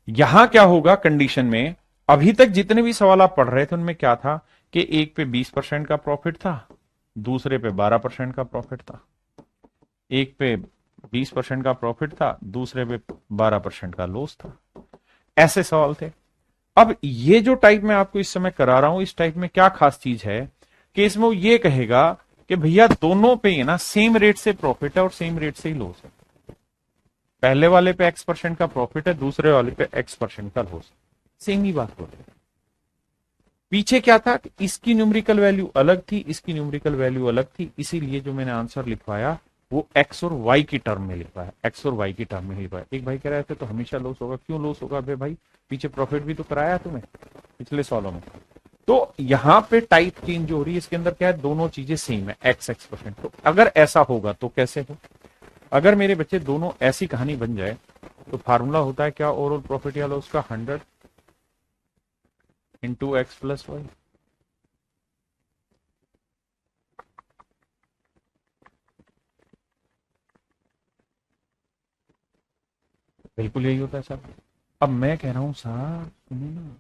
यहां क्या होगा कंडीशन में। अभी तक जितने भी सवाल आप पढ़ रहे थे उनमें क्या था कि एक पे 20% का प्रॉफिट था, दूसरे पे 12% का प्रॉफिट था। एक पे 20% का प्रॉफिट था, दूसरे पे 12% का लॉस था। ऐसे सवाल थे। अब ये जो टाइप मैं आपको इस समय करा रहा हूं, इस टाइप में क्या खास चीज है कि इसमें वो ये कहेगा कि भैया दोनों पे ही ना सेम रेट से प्रॉफिट है और सेम रेट से ही लॉस है। पहले वाले पे X% का प्रॉफिट है, दूसरे वाले पे X% का लॉस। सेम ही बात हो रही है। पीछे क्या था कि इसकी न्यूमेरिकल वैल्यू अलग थी, इसकी न्यूमेरिकल वैल्यू अलग थी, इसीलिए जो मैंने आंसर लिखवाया वो एक्स और वाई की टर्म में लिखवाया, एक्स और वाई की टर्म में लिखवाया। एक भाई कह रहे थे तो हमेशा लॉस होगा, क्यों लॉस होगा भाई, पीछे प्रॉफिट भी तो कराया तुम्हें पिछले सालों में। तो यहाँ पे टाइप चेंज हो रही है, इसके अंदर क्या है, दोनों चीजें सेम है, X%। तो अगर ऐसा होगा तो कैसे हो, अगर मेरे बच्चे दोनों ऐसी कहानी बन जाए तो फार्मूला होता है क्या, ओवरऑल प्रॉफिट या लॉस का 100 इंटू एक्स प्लस वाई। बिल्कुल यही होता है सर। अब मैं कह रहा हूं सर सुनिए ना,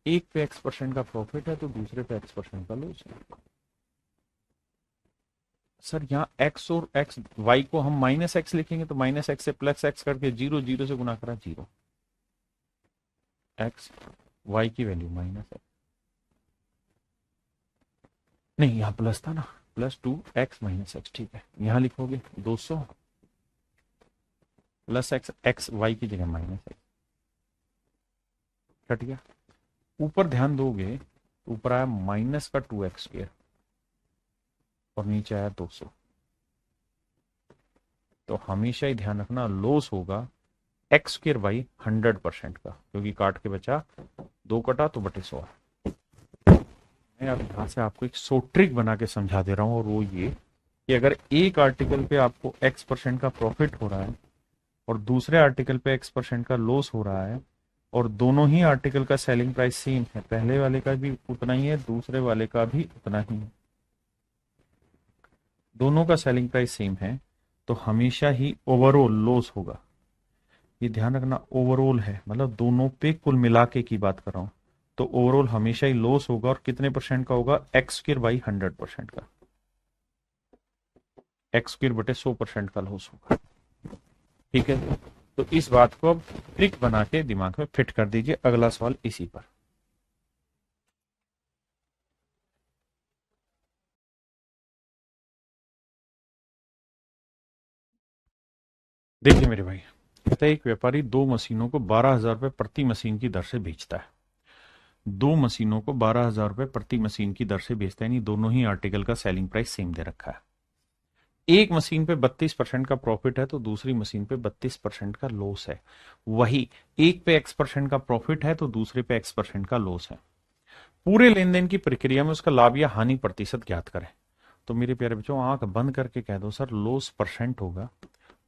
एक पे X% का प्रॉफिट है तो दूसरे पे X% का लॉस है। सर यहाँ x और x y को हम -x लिखेंगे तो -x से +x करके 0 0 से गुना करा 0, x y की वैल्यू -x, नहीं यहाँ प्लस था ना, +2x -x। ठीक है, यहाँ लिखोगे 200 प्लस x, x y की जगह -x, कट गया। ऊपर ध्यान दोगे तो ऊपर आया माइनस का 2x² और नीचे आया 200। तो हमेशा ही ध्यान रखना लॉस होगा x² बाई 100% का, क्योंकि काट के बचा 2 कटा तो बटे 100। मैं अब यहां से आपको एक सो ट्रिक बना के समझा दे रहा हूं, और वो ये कि अगर एक आर्टिकल पे आपको x% का प्रॉफिट हो रहा है और दूसरे आर्टिकल पे x% का लॉस हो रहा है और दोनों ही आर्टिकल का सेलिंग प्राइस सेम है, पहले वाले का भी उतना ही है, दूसरे वाले का भी उतना ही है, दोनों का सेलिंग प्राइस सेम है, तो हमेशा ही ओवरऑल लॉस होगा। ये ध्यान रखना, ओवरऑल है मतलब दोनों पे कुल मिला के की बात कर रहा हूं, तो ओवरऑल हमेशा ही लॉस होगा। और कितने परसेंट का होगा? एक्स स्क्र बाई 100% का, एक्स स्क्र बटे 100% का लॉस होगा। ठीक है, तो इस बात को अब ट्रिक बना के दिमाग में फिट कर दीजिए। अगला सवाल इसी पर। देखिए मेरे भाई, कहता है एक व्यापारी दो मशीनों को 12,000 रुपए प्रति मशीन की दर से बेचता है। दो मशीनों को 12,000 रुपए प्रति मशीन की दर से बेचता है, यानी दोनों ही आर्टिकल का सेलिंग प्राइस सेम दे रखा है। एक मशीन पे 32% का प्रॉफिट है तो दूसरी मशीन पे 32% का लॉस है। वही एक पे x% का प्रॉफिट है तो दूसरे पे x% का लॉस है। पूरे लेन देन की प्रक्रिया में उसका लाभ या हानि प्रतिशत ज्ञात करें। तो मेरे प्यारे बच्चों, आंख बंद करके कह दो सर, लॉस परसेंट होगा।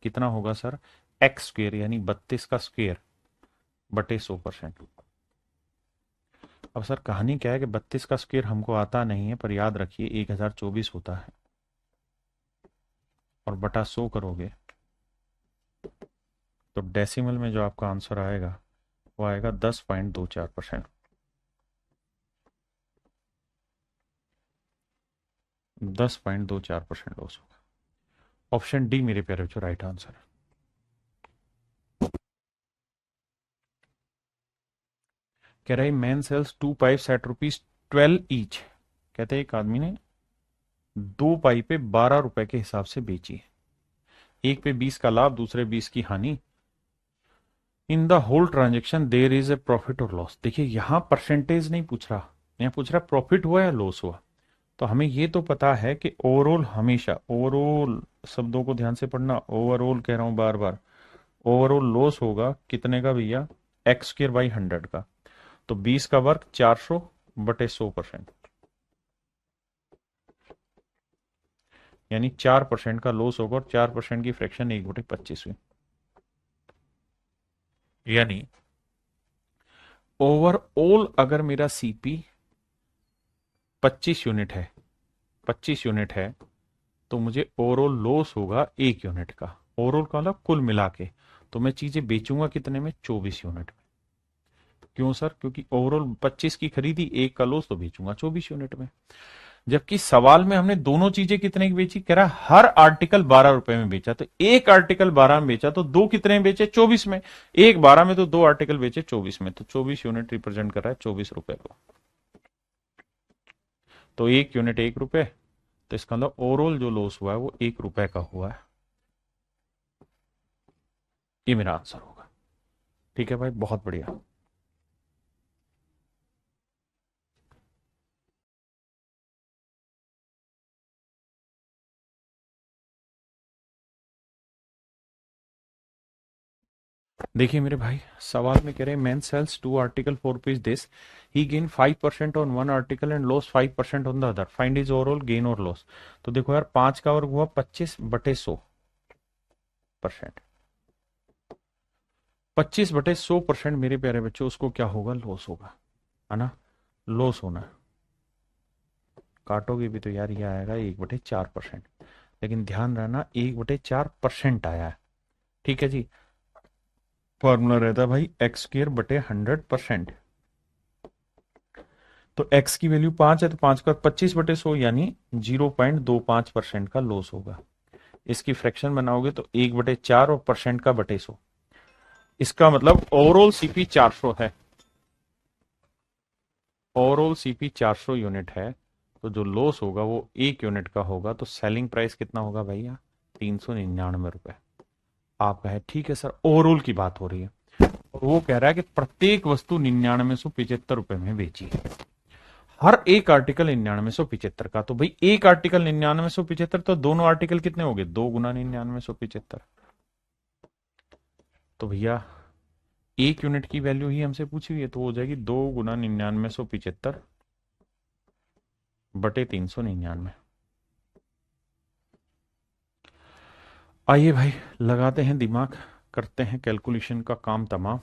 कितना होगा सर? एक्स स्क्वेयर यानी 32 का स्क्वेयर बटे 100%। अब सर कहानी क्या है कि 32 का स्क्वेयर हमको आता नहीं है, पर याद रखिए 1024 होता है, और बटा 100 करोगे तो डेसिमल में जो आपका आंसर आएगा वो आएगा 10.24%। 10.24% लॉस होगा। ऑप्शन डी मेरे प्यारे बच्चों राइट आंसर है। कह रहा है man sells 2 pipes at ₹12 each. कहते हैं एक आदमी ने दो पाइपें 12 रुपए के हिसाब से बेची। एक पे 20 का लाभ, दूसरे 20 की हानि। In the whole transaction there is a profit और लॉस। देखिए यहां परसेंटेज नहीं पूछ रहा, यहाँ पूछ रहा प्रॉफिट हुआ या लॉस हुआ। तो हमें ये तो पता है कि ओवरऑल, हमेशा ओवरऑल शब्दों को ध्यान से पढ़ना, ओवरऑल कह रहा हूं बार बार, ओवरऑल लॉस होगा कितने का भैया? एक्स स्क्र बाई 100 का। तो 20 का वर्ग 400 बटे 100%, यानी 4% का लॉस होगा, और 4% की फ्रैक्शन 1/25 हुई। यानी ओवरऑल अगर मेरा सीपी 25 यूनिट है, 25 यूनिट है, तो मुझे ओवरऑल लॉस होगा 1 यूनिट का। ओवरऑल का मतलब कुल मिला के। तो मैं चीजें बेचूंगा कितने में? 24 यूनिट में। क्यों सर? क्योंकि ओवरऑल 25 की खरीदी, एक का लॉस, तो बेचूंगा 24 यूनिट में। जबकि सवाल में हमने दोनों चीजें कितने की बेची? कह रहा हर आर्टिकल 12 रुपए में बेचा, तो एक आर्टिकल 12 में बेचा, तो दो कितने में बेचे? 24 में। एक 12 में, तो दो आर्टिकल बेचे 24 में, तो 24 यूनिट रिप्रेजेंट कर रहा है 24 रुपए को। तो एक यूनिट 1 रुपए, तो इसका मतलब ओवरऑल जो लॉस हुआ है वो 1 रुपए का हुआ है। ये मेरा आंसर होगा। ठीक है भाई, बहुत बढ़िया। देखिए मेरे भाई, सवाल में कह रहे हैं man sells two article for rupees this, he gain 5% on one article and loss 5% on the other, find is overall gain और लॉस। तो देखो यार, 5 का वर्ग हुआ 25 बटे 100%। 25 बटे 100% मेरे प्यारे बच्चों, उसको क्या होगा? लॉस होगा, है ना? लॉस होना है। काटोगे भी तो यार ये आएगा 1/4%। लेकिन ध्यान रहना, 1/4% आया है। ठीक है जी। फॉर्मूला रहता है भाई एक्स स्क्र बटे 100%। तो x की वैल्यू 5 है, तो 5 का 25/100 यानी 0.25% का लॉस होगा। इसकी फ्रैक्शन बनाओगे तो 1/4 और परसेंट का बटे 100। इसका मतलब ओवरऑल सीपी 400 है, ओवरऑल सीपी 400 यूनिट है, तो जो लॉस होगा वो 1 यूनिट का होगा। तो सेलिंग प्राइस कितना होगा भैया? 399 रुपए। आप कहे ठीक है सर, ओवरऑल की बात हो रही है, और वो कह रहा है कि प्रत्येक वस्तु 9975 रुपए में बेची है, हर एक आर्टिकल 9975 का। तो भाई एक आर्टिकल 9975, तो दोनों आर्टिकल कितने हो गए? 2 गुना 9975। तो भैया एक यूनिट की वैल्यू ही हमसे पूछी हुई है, तो हो जाएगी 2 गुना 9975 बटे 399। आइए भाई लगाते हैं दिमाग, करते हैं कैलकुलेशन का काम तमाम।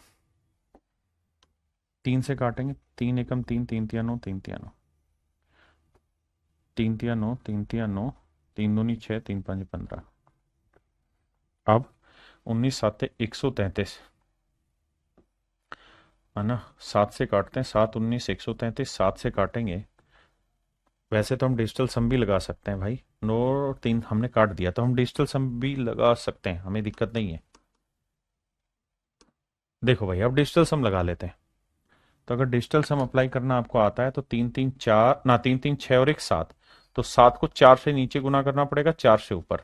3 से काटेंगे, 3 एकम 3, 3 तिया 9, 3 तिया 9, 3 तिया 9, 3 तिया 9, 3 दूनी 6, 3 5 15। अब 19 साते 133 है ना, 7 से काटते हैं, 7 19 133, 7 से काटेंगे। वैसे तो हम डिजिटल सम भी लगा सकते हैं भाई, नो 3 हमने काट दिया तो हम डिजिटल सम भी लगा सकते हैं, हमें दिक्कत नहीं है। देखो भाई अब डिजिटल सम लगा लेते हैं। तो अगर डिजिटल सम अप्लाई करना आपको आता है तो 3 3 4 ना, 3 3 6 और 1 7, तो 7 को 4 से नीचे गुना करना पड़ेगा, 4 से ऊपर,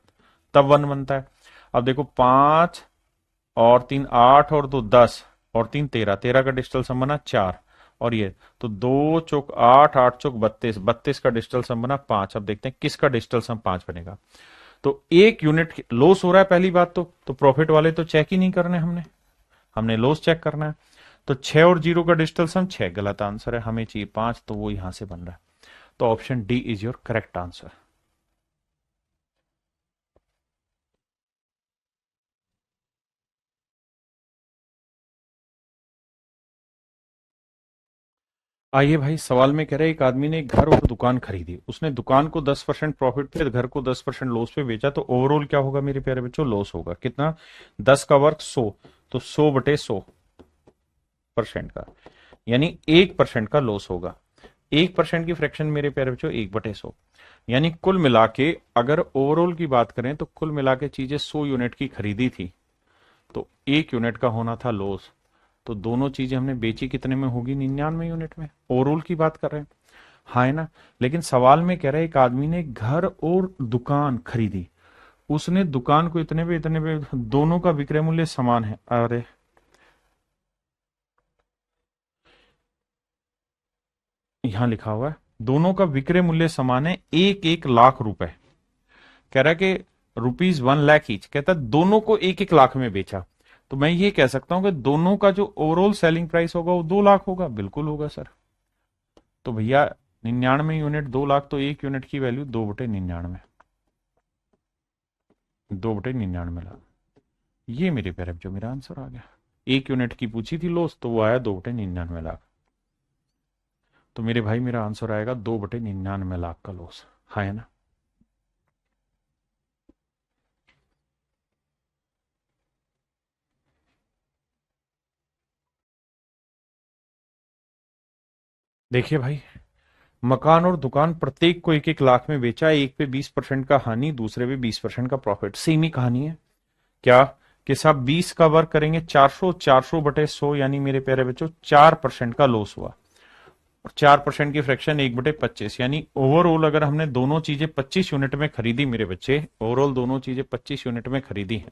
तब 1 बनता है। अब देखो 5 और 3 8 और 2 10 और 3 13, 13 का डिजिटल सम बना 4, और ये तो 2 चौक 8, 8 चौक 32, 32 का डिजिटल सम बना 5। अब देखते हैं किसका डिजिटल सम 5 बनेगा। तो 1 यूनिट लॉस हो रहा है, पहली बात तो प्रॉफिट वाले तो चेक ही नहीं करने, हमने हमने लॉस चेक करना है। तो 6 और 0 का डिजिटल सम 6 गलत आंसर है, हमें चाहिए 5, तो वो यहां से बन रहा है। तो option D is your correct answer. आइए भाई, सवाल में कह रहे हैं एक आदमी ने एक घर और दुकान खरीदी, उसने दुकान को 10% प्रॉफिट पे, घर को 10% लॉस पे बेचा, तो ओवरऑल क्या होगा मेरे प्यारे बच्चों, लॉस होगा कितना, 10 का वर्ग 100, तो 100/100% का, यानी 1% का लॉस होगा। 1% की फ्रैक्शन मेरे प्यारे बच्चों 1/100, यानी कुल मिला के अगर ओवरऑल की बात करें तो कुल मिला के चीजें 100 यूनिट की खरीदी थी, तो 1 यूनिट का होना था लॉस। तो दोनों चीजें हमने बेची कितने में होगी, 99 यूनिट में, ओवरऑल की बात कर रहे हैं। हाँ है ना। लेकिन सवाल में कह रहा है एक आदमी ने घर और दुकान खरीदी, उसने दुकान को इतने पे दोनों का विक्रय मूल्य समान है। अरे यहां लिखा हुआ है दोनों का विक्रय मूल्य समान है, 1 1 लाख रुपए। कह रहा है कि ₹1 लाख ईच, कहता है दोनों को 1 1 लाख में बेचा। तो मैं ये कह सकता हूं कि दोनों का जो ओवरऑल सेलिंग प्राइस होगा वो 2 लाख होगा, बिल्कुल होगा सर। तो भैया 99 यूनिट 2 लाख, तो 1 यूनिट की वैल्यू 2/99, 2/99 लाख। ये मेरे प्यारे जो मेरा आंसर आ गया। 1 यूनिट की पूछी थी लॉस, तो वो आया 2/99 लाख। तो मेरे भाई मेरा आंसर आएगा 2/99 लाख का लॉस, हाँ है ना। देखिए भाई, मकान और दुकान प्रत्येक को 1 1 लाख में बेचा, एक पे 20% का हानि, दूसरे पे 20% का प्रॉफिट, सेम ही कहानी है। क्या कि साहब 20 का वर्क करेंगे 400, 400/100, यानी मेरे प्यारे बच्चों 4% का लॉस हुआ। और 4% की फ्रैक्शन 1/25, यानी ओवरऑल अगर हमने दोनों चीजें 25 यूनिट में खरीदी मेरे बच्चे, ओवरऑल दोनों चीजें 25 यूनिट में खरीदी हैं,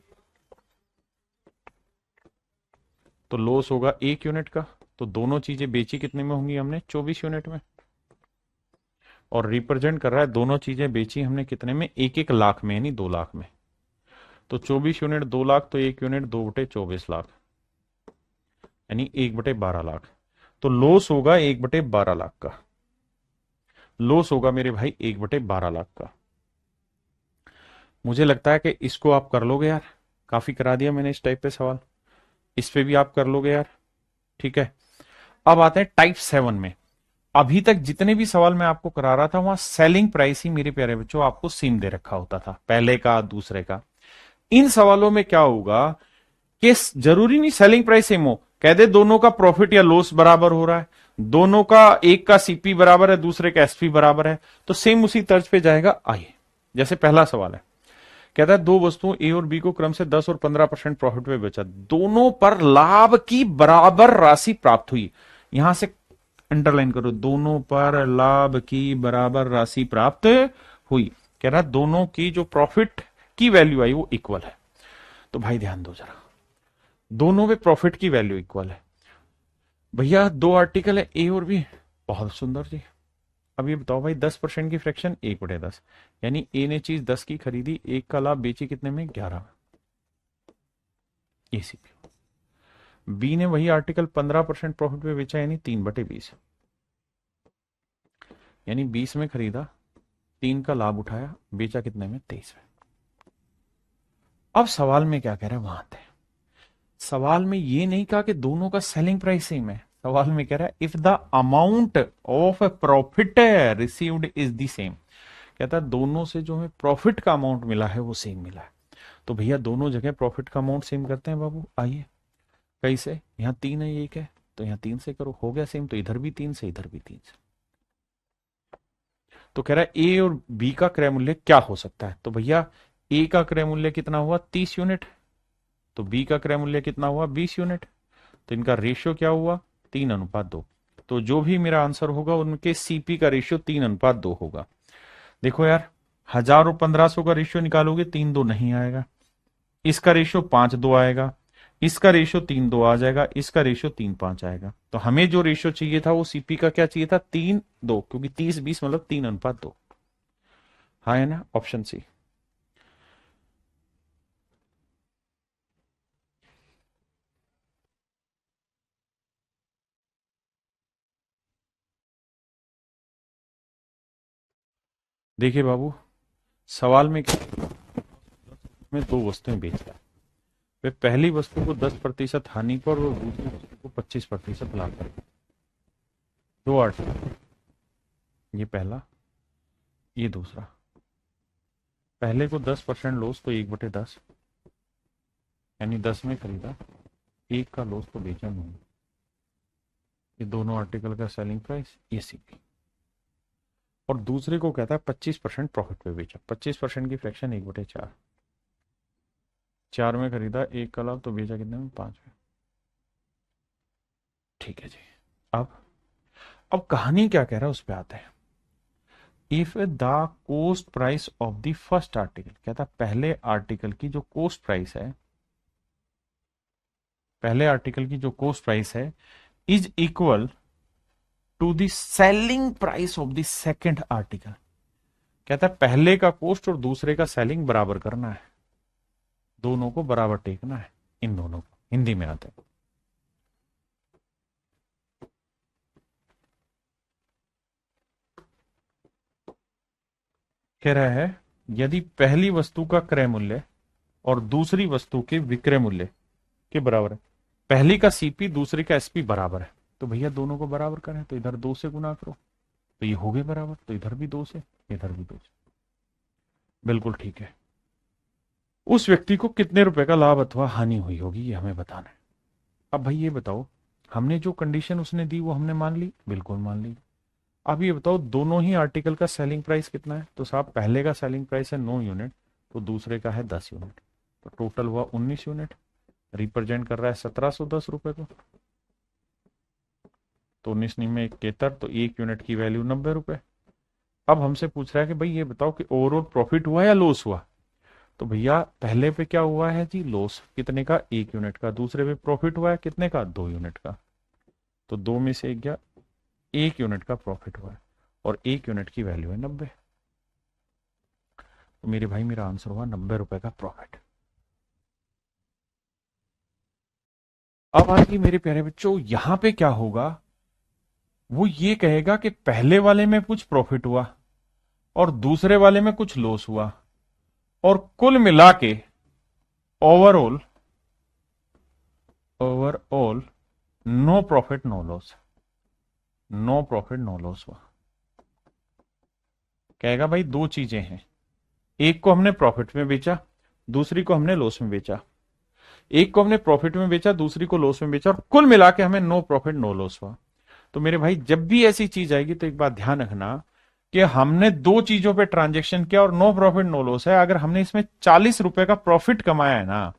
तो लॉस होगा 1 यूनिट का। तो दोनों चीजें बेची कितने में होंगी हमने, 24 यूनिट में। और रिप्रेजेंट कर रहा है दोनों चीजें बेची हमने कितने में, 1 1 लाख में, यानी 2 लाख में। तो 24 यूनिट 2 लाख, तो 1 यूनिट 2/24 लाख, यानी 1/12 लाख। तो लॉस होगा 1/12 लाख का, लॉस होगा मेरे भाई 1/12 लाख का। मुझे लगता है कि इसको आप कर लोगे यार, काफी करा दिया मैंने इस टाइप पे सवाल, इस पे भी आप कर लोगे यार। ठीक है, अब आते हैं टाइप 7 में। अभी तक जितने भी सवाल मैं आपको करा रहा था वहां सेलिंग प्राइस ही मेरे प्यारे बच्चों आपको सेम दे रखा होता था, पहले का दूसरे का। इन सवालों में क्या होगा कि जरूरी नहीं सेलिंग प्राइस सेम हो, कह दे दोनों का प्रॉफिट या लॉस बराबर हो रहा है, दोनों का, एक का सीपी बराबर है दूसरे का एसपी बराबर है, तो सेम उसी तर्ज पे जाएगा। आइए, जैसे पहला सवाल है, कहता है दो वस्तुओं ए और बी को क्रम से 10 और 15% प्रॉफिट पे बेचा, दोनों पर लाभ की बराबर राशि प्राप्त हुई। यहां से अंडरलाइन करो, दोनों पर लाभ की बराबर राशि प्राप्त हुई। कह रहा दोनों की जो प्रॉफिट की वैल्यू आई वो इक्वल है। तो भाई ध्यान दो जरा, दोनों में प्रॉफिट की वैल्यू इक्वल है। भैया दो आर्टिकल है ए और बी, बहुत सुंदर जी। अब ये बताओ भाई 10% की फ्रैक्शन 1/10, यानी ए ने चीज 10 की खरीदी, एक का लाभ बेची कितने में, 11 में, एसीपी। बी ने वही आर्टिकल 15% प्रॉफिट पे बेचा, यानी 3/20, यानी 20 में खरीदा, 3 का लाभ उठाया, बेचा कितने में, 23 में। अब सवाल में क्या कह रहा है वहां थे, सवाल में ये नहीं कहा कि दोनों का सेलिंग प्राइस सेम है, सवाल में कह रहा है if the amount of A profit received is the same, कहता है दोनों से जो हमें प्रॉफिट का अमाउंट मिला है वो सेम मिला है। तो भैया दोनों जगह प्रॉफिट का अमाउंट सेम करते हैं बाबू, आइए। कैसे, यहाँ 3 है, एक है, तो यहाँ 3 से करो, हो गया सेम, तो इधर भी 3 से, इधर भी 3 से। तो कह रहा है ए और बी का क्रय मूल्य क्या हो सकता है, तो भैया ए का क्रय मूल्य कितना हुआ 30 यूनिट, तो बी का क्रय मूल्य कितना हुआ 20 यूनिट, तो इनका रेशियो क्या हुआ 3:2। तो जो भी मेरा आंसर होगा उनके सीपी का रेशियो 3:2 होगा। देखो यार, 1000 और 1500 का रेशियो निकालोगे 3:2 नहीं आएगा, इसका रेशियो 5:2 आएगा, इसका रेशियो 3:2 आ जाएगा, इसका रेशियो 3:5 आएगा। तो हमें जो रेशियो चाहिए था वो सीपी का क्या चाहिए था 3:2, क्योंकि 30-20 मतलब 3:2। हाँ है ना, ऑप्शन सी। देखिए बाबू, सवाल में क्या, में दो वस्तुएं बेचता है, वे पहली वस्तु को 10% हानि पर और दूसरी वस्तु को 25% लाभ पर। दो आर्टिकल, ये पहला, ये दूसरा। पहले को 10% लॉस तो 1/10, यानी 10 में खरीदा, 1 का लॉस तो बेचा नहीं। ये दोनों आर्टिकल का सेलिंग प्राइस, ये सीपी। और दूसरे को कहता है 25% प्रॉफिट पे बेचा, 25% की फ्रैक्शन 1/4, 4 में खरीदा, 1 का लाभ तो बेचा कितने में 5 में। ठीक है जी। अब कहानी क्या कह रहा है उस पर आते हैं। If the coast price of the first article, कहता पहले आर्टिकल की जो कोस्ट प्राइस है, पहले आर्टिकल की जो कोस्ट प्राइस है is equal to the selling price of the second article, कहता है पहले का कोस्ट और दूसरे का सेलिंग बराबर करना है, दोनों को बराबर टेकना है, इन दोनों को हिंदी में आते हैं। कह रहा है यदि पहली वस्तु का क्रय मूल्य और दूसरी वस्तु के विक्रय मूल्य के बराबर है, पहली का सीपी दूसरे का एसपी बराबर है, तो भैया दोनों को बराबर करें, तो इधर 2 से गुना करो, तो ये हो गए बराबर, तो इधर भी 2 से, इधर भी 2 से। बिल्कुल ठीक है। उस व्यक्ति को कितने रुपए का लाभ अथवा हानि हुई होगी ये हमें बताना है। अब भाई ये बताओ, हमने जो कंडीशन उसने दी वो हमने मान ली, बिल्कुल मान ली। अब ये बताओ दोनों ही आर्टिकल का सेलिंग प्राइस कितना है, तो साहब पहले का सेलिंग प्राइस है 9 यूनिट, तो दूसरे का है 10 यूनिट, तो टोटल हुआ 19 यूनिट, रिप्रेजेंट कर रहा है 1710 रुपए को। तो 19 में 71, तो 1 यूनिट की वैल्यू 90 रुपए। अब हमसे पूछ रहा है कि भाई ये बताओ कि ओवरऑल प्रॉफिट हुआ या लॉस हुआ, तो भैया पहले पे क्या हुआ है जी लॉस, कितने का 1 यूनिट का, दूसरे पे प्रॉफिट हुआ है कितने का 2 यूनिट का, तो 2 में से 1 गया, 1 यूनिट का प्रॉफिट हुआ है और 1 यूनिट की वैल्यू है 90, तो मेरे भाई मेरा आंसर हुआ 90 रुपए का प्रॉफिट। अब आगे मेरे प्यारे बच्चों यहां पे क्या होगा, वो ये कहेगा कि पहले वाले में कुछ प्रॉफिट हुआ और दूसरे वाले में कुछ लॉस हुआ, और कुल मिला के overall overall no profit no loss, no profit no loss हुआ। कहेगा भाई दो चीजें हैं, एक को हमने प्रॉफिट में बेचा, दूसरी को हमने लॉस में बेचा, एक को हमने प्रॉफिट में बेचा, दूसरी को लॉस में बेचा, और कुल मिला के हमें नो प्रॉफिट नो लॉस हुआ। तो मेरे भाई जब भी ऐसी चीज आएगी तो एक बात ध्यान रखना कि हमने दो चीजों पे ट्रांजेक्शन किया और नो प्रॉफिट नो लॉस है। अगर हमने इसमें 40 रुपए का प्रॉफिट कमाया है ना,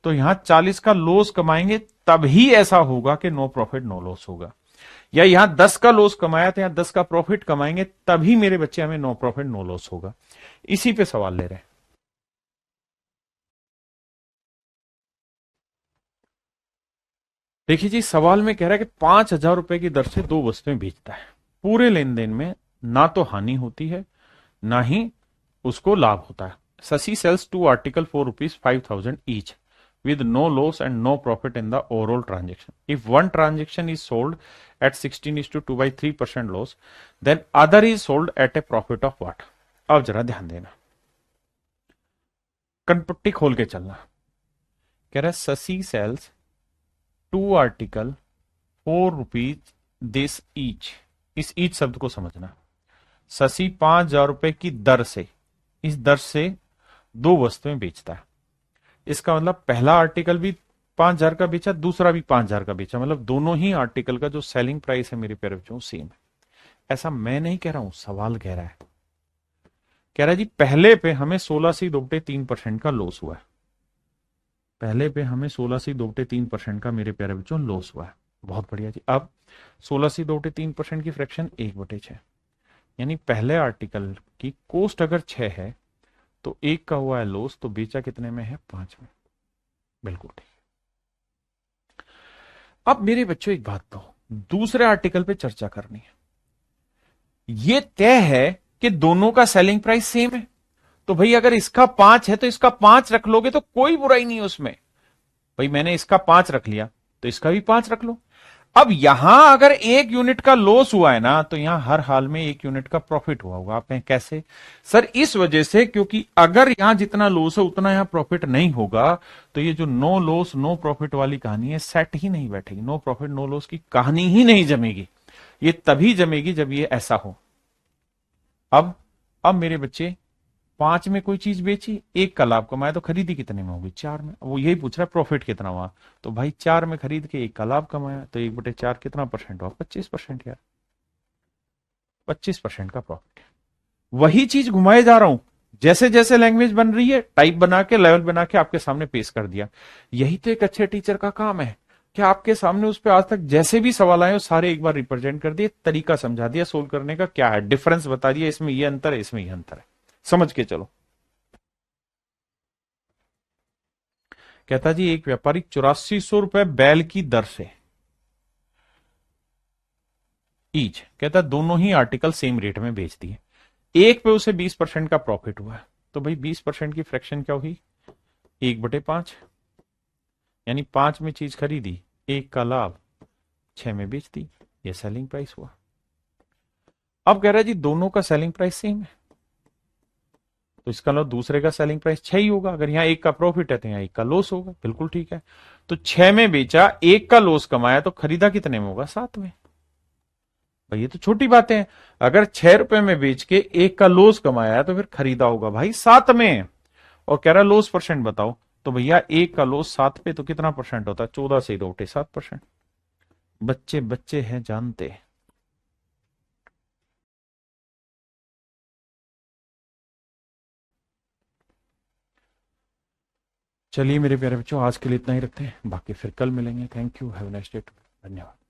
तो यहां 40 का लॉस कमाएंगे तभी ऐसा होगा कि नो प्रॉफिट नो लॉस होगा, या यहां 10 का लॉस कमाया तो यहां 10 का प्रॉफिट कमाएंगे तभी मेरे बच्चे हमें नो प्रॉफिट नो लॉस होगा। इसी पे सवाल ले रहे हैं। देखिए जी, सवाल में कह रहा है कि 5,000 रुपए की दर से दो वस्तुएं बेचता है, पूरे लेन देन में ना तो हानि होती है ना ही उसको लाभ होता है। Shashi sells two article for ₹5,000 each with no loss and no profit in the overall transaction. If one transaction is sold at 16:2/3% loss, then other is sold at a profit of what? अब जरा ध्यान देना, कनपट्टी खोल के चलना। कह रहा है Shashi sells 2 article 4 rupees this each. इस ईच शब्द को समझना। शशि 5,000 रुपए की दर से, इस दर से 2 वस्तुएं बेचता है। इसका मतलब पहला आर्टिकल भी 5,000 का बेचा, दूसरा भी 5,000 का बेचा, मतलब दोनों ही आर्टिकल का जो सेलिंग प्राइस है मेरे प्यारे बच्चों सेम है। ऐसा मैं नहीं कह रहा हूं, सवाल कह रहा है। कह रहा है जी पहले पे हमें 16.3% का लॉस हुआ है। पहले पे हमें 16.3% का मेरे प्यारे बच्चों लॉस हुआ है। बहुत बढ़िया जी। अब 16.3% की फ्रैक्शन 1/6, यानी पहले आर्टिकल की कॉस्ट अगर 6 है तो 1 का हुआ है लॉस, तो बेचा कितने में है? 5 में। बिल्कुल ठीक। अब मेरे बच्चों एक बात तो दूसरे आर्टिकल पे चर्चा करनी है। ये तय है कि दोनों का सेलिंग प्राइस सेम है, तो भाई अगर इसका 5 है तो इसका 5 रख लोगे तो कोई बुराई नहीं है उसमें। भाई मैंने इसका 5 रख लिया तो इसका भी 5 रख लो। अब यहां अगर 1 यूनिट का लॉस हुआ है ना, तो यहां हर हाल में 1 यूनिट का प्रॉफिट हुआ होगा। आप कहें कैसे? सर इस वजह से, क्योंकि अगर यहां जितना लॉस है उतना यहां प्रॉफिट नहीं होगा, तो ये जो नो लॉस नो प्रॉफिट वाली कहानी है सेट ही नहीं बैठेगी। नो प्रॉफिट नो लॉस की कहानी ही नहीं जमेगी। ये तभी जमेगी जब ये ऐसा हो। अब मेरे बच्चे 5 में कोई चीज बेची, 1 का लाभ कमाया, तो खरीदी कितने में होगी? 4 में। वो यही पूछ रहा है प्रॉफिट कितना हुआ, तो भाई 4 में खरीद के 1 का लाभ कमाया, तो 1/4 कितना परसेंट हुआ? 25% यार। 25% का प्रॉफिट। वही चीज घुमाए जा रहा हूं, जैसे जैसे लैंग्वेज बन रही है टाइप बना के लेवल बना के आपके सामने पेश कर दिया। यही तो एक अच्छे टीचर का काम है कि आपके सामने उस पर आज तक जैसे भी सवाल आए वो सारे एक बार रिप्रेजेंट कर दिए, तरीका समझा दिया, सोल्व करने का क्या है, डिफरेंस बता दिया, इसमें ये अंतर है, इसमें ये अंतर है, समझ के चलो। कहता जी एक व्यापारी 8400 रुपए बैल की दर से ईच, कहता दोनों ही आर्टिकल सेम रेट में बेच दिए, एक पे उसे 20% का प्रॉफिट हुआ है, तो भाई 20% की फ्रैक्शन क्या हुई? 1/5, यानी 5 में चीज खरीदी, 1 का लाभ, 6 में बेच दी, ये सेलिंग प्राइस हुआ। अब कह रहा है जी दोनों का सेलिंग प्राइस सेम है, तो इसका मतलब दूसरे का सेलिंग प्राइस 6 ही होगा। अगर यहां 1 का प्रॉफिट है तो यहां 1 का लॉस होगा। बिल्कुल ठीक है। तो 6 में बेचा, 1 का लॉस कमाया, तो खरीदा कितने में होगा? 7 में। भाई ये तो छोटी बातें हैं। अगर 6 रुपए में बेच के 1 का लॉस कमाया है तो फिर खरीदा होगा भाई 7 में। और कह रहा लॉस परसेंट बताओ, तो भैया 1 का लॉस 7 पे तो कितना परसेंट होता है? 14 से 2/7%। बच्चे बच्चे हैं जानते। चलिए मेरे प्यारे बच्चों आज के लिए इतना ही रखते हैं, बाकी फिर कल मिलेंगे। Thank you, have a nice day. धन्यवाद।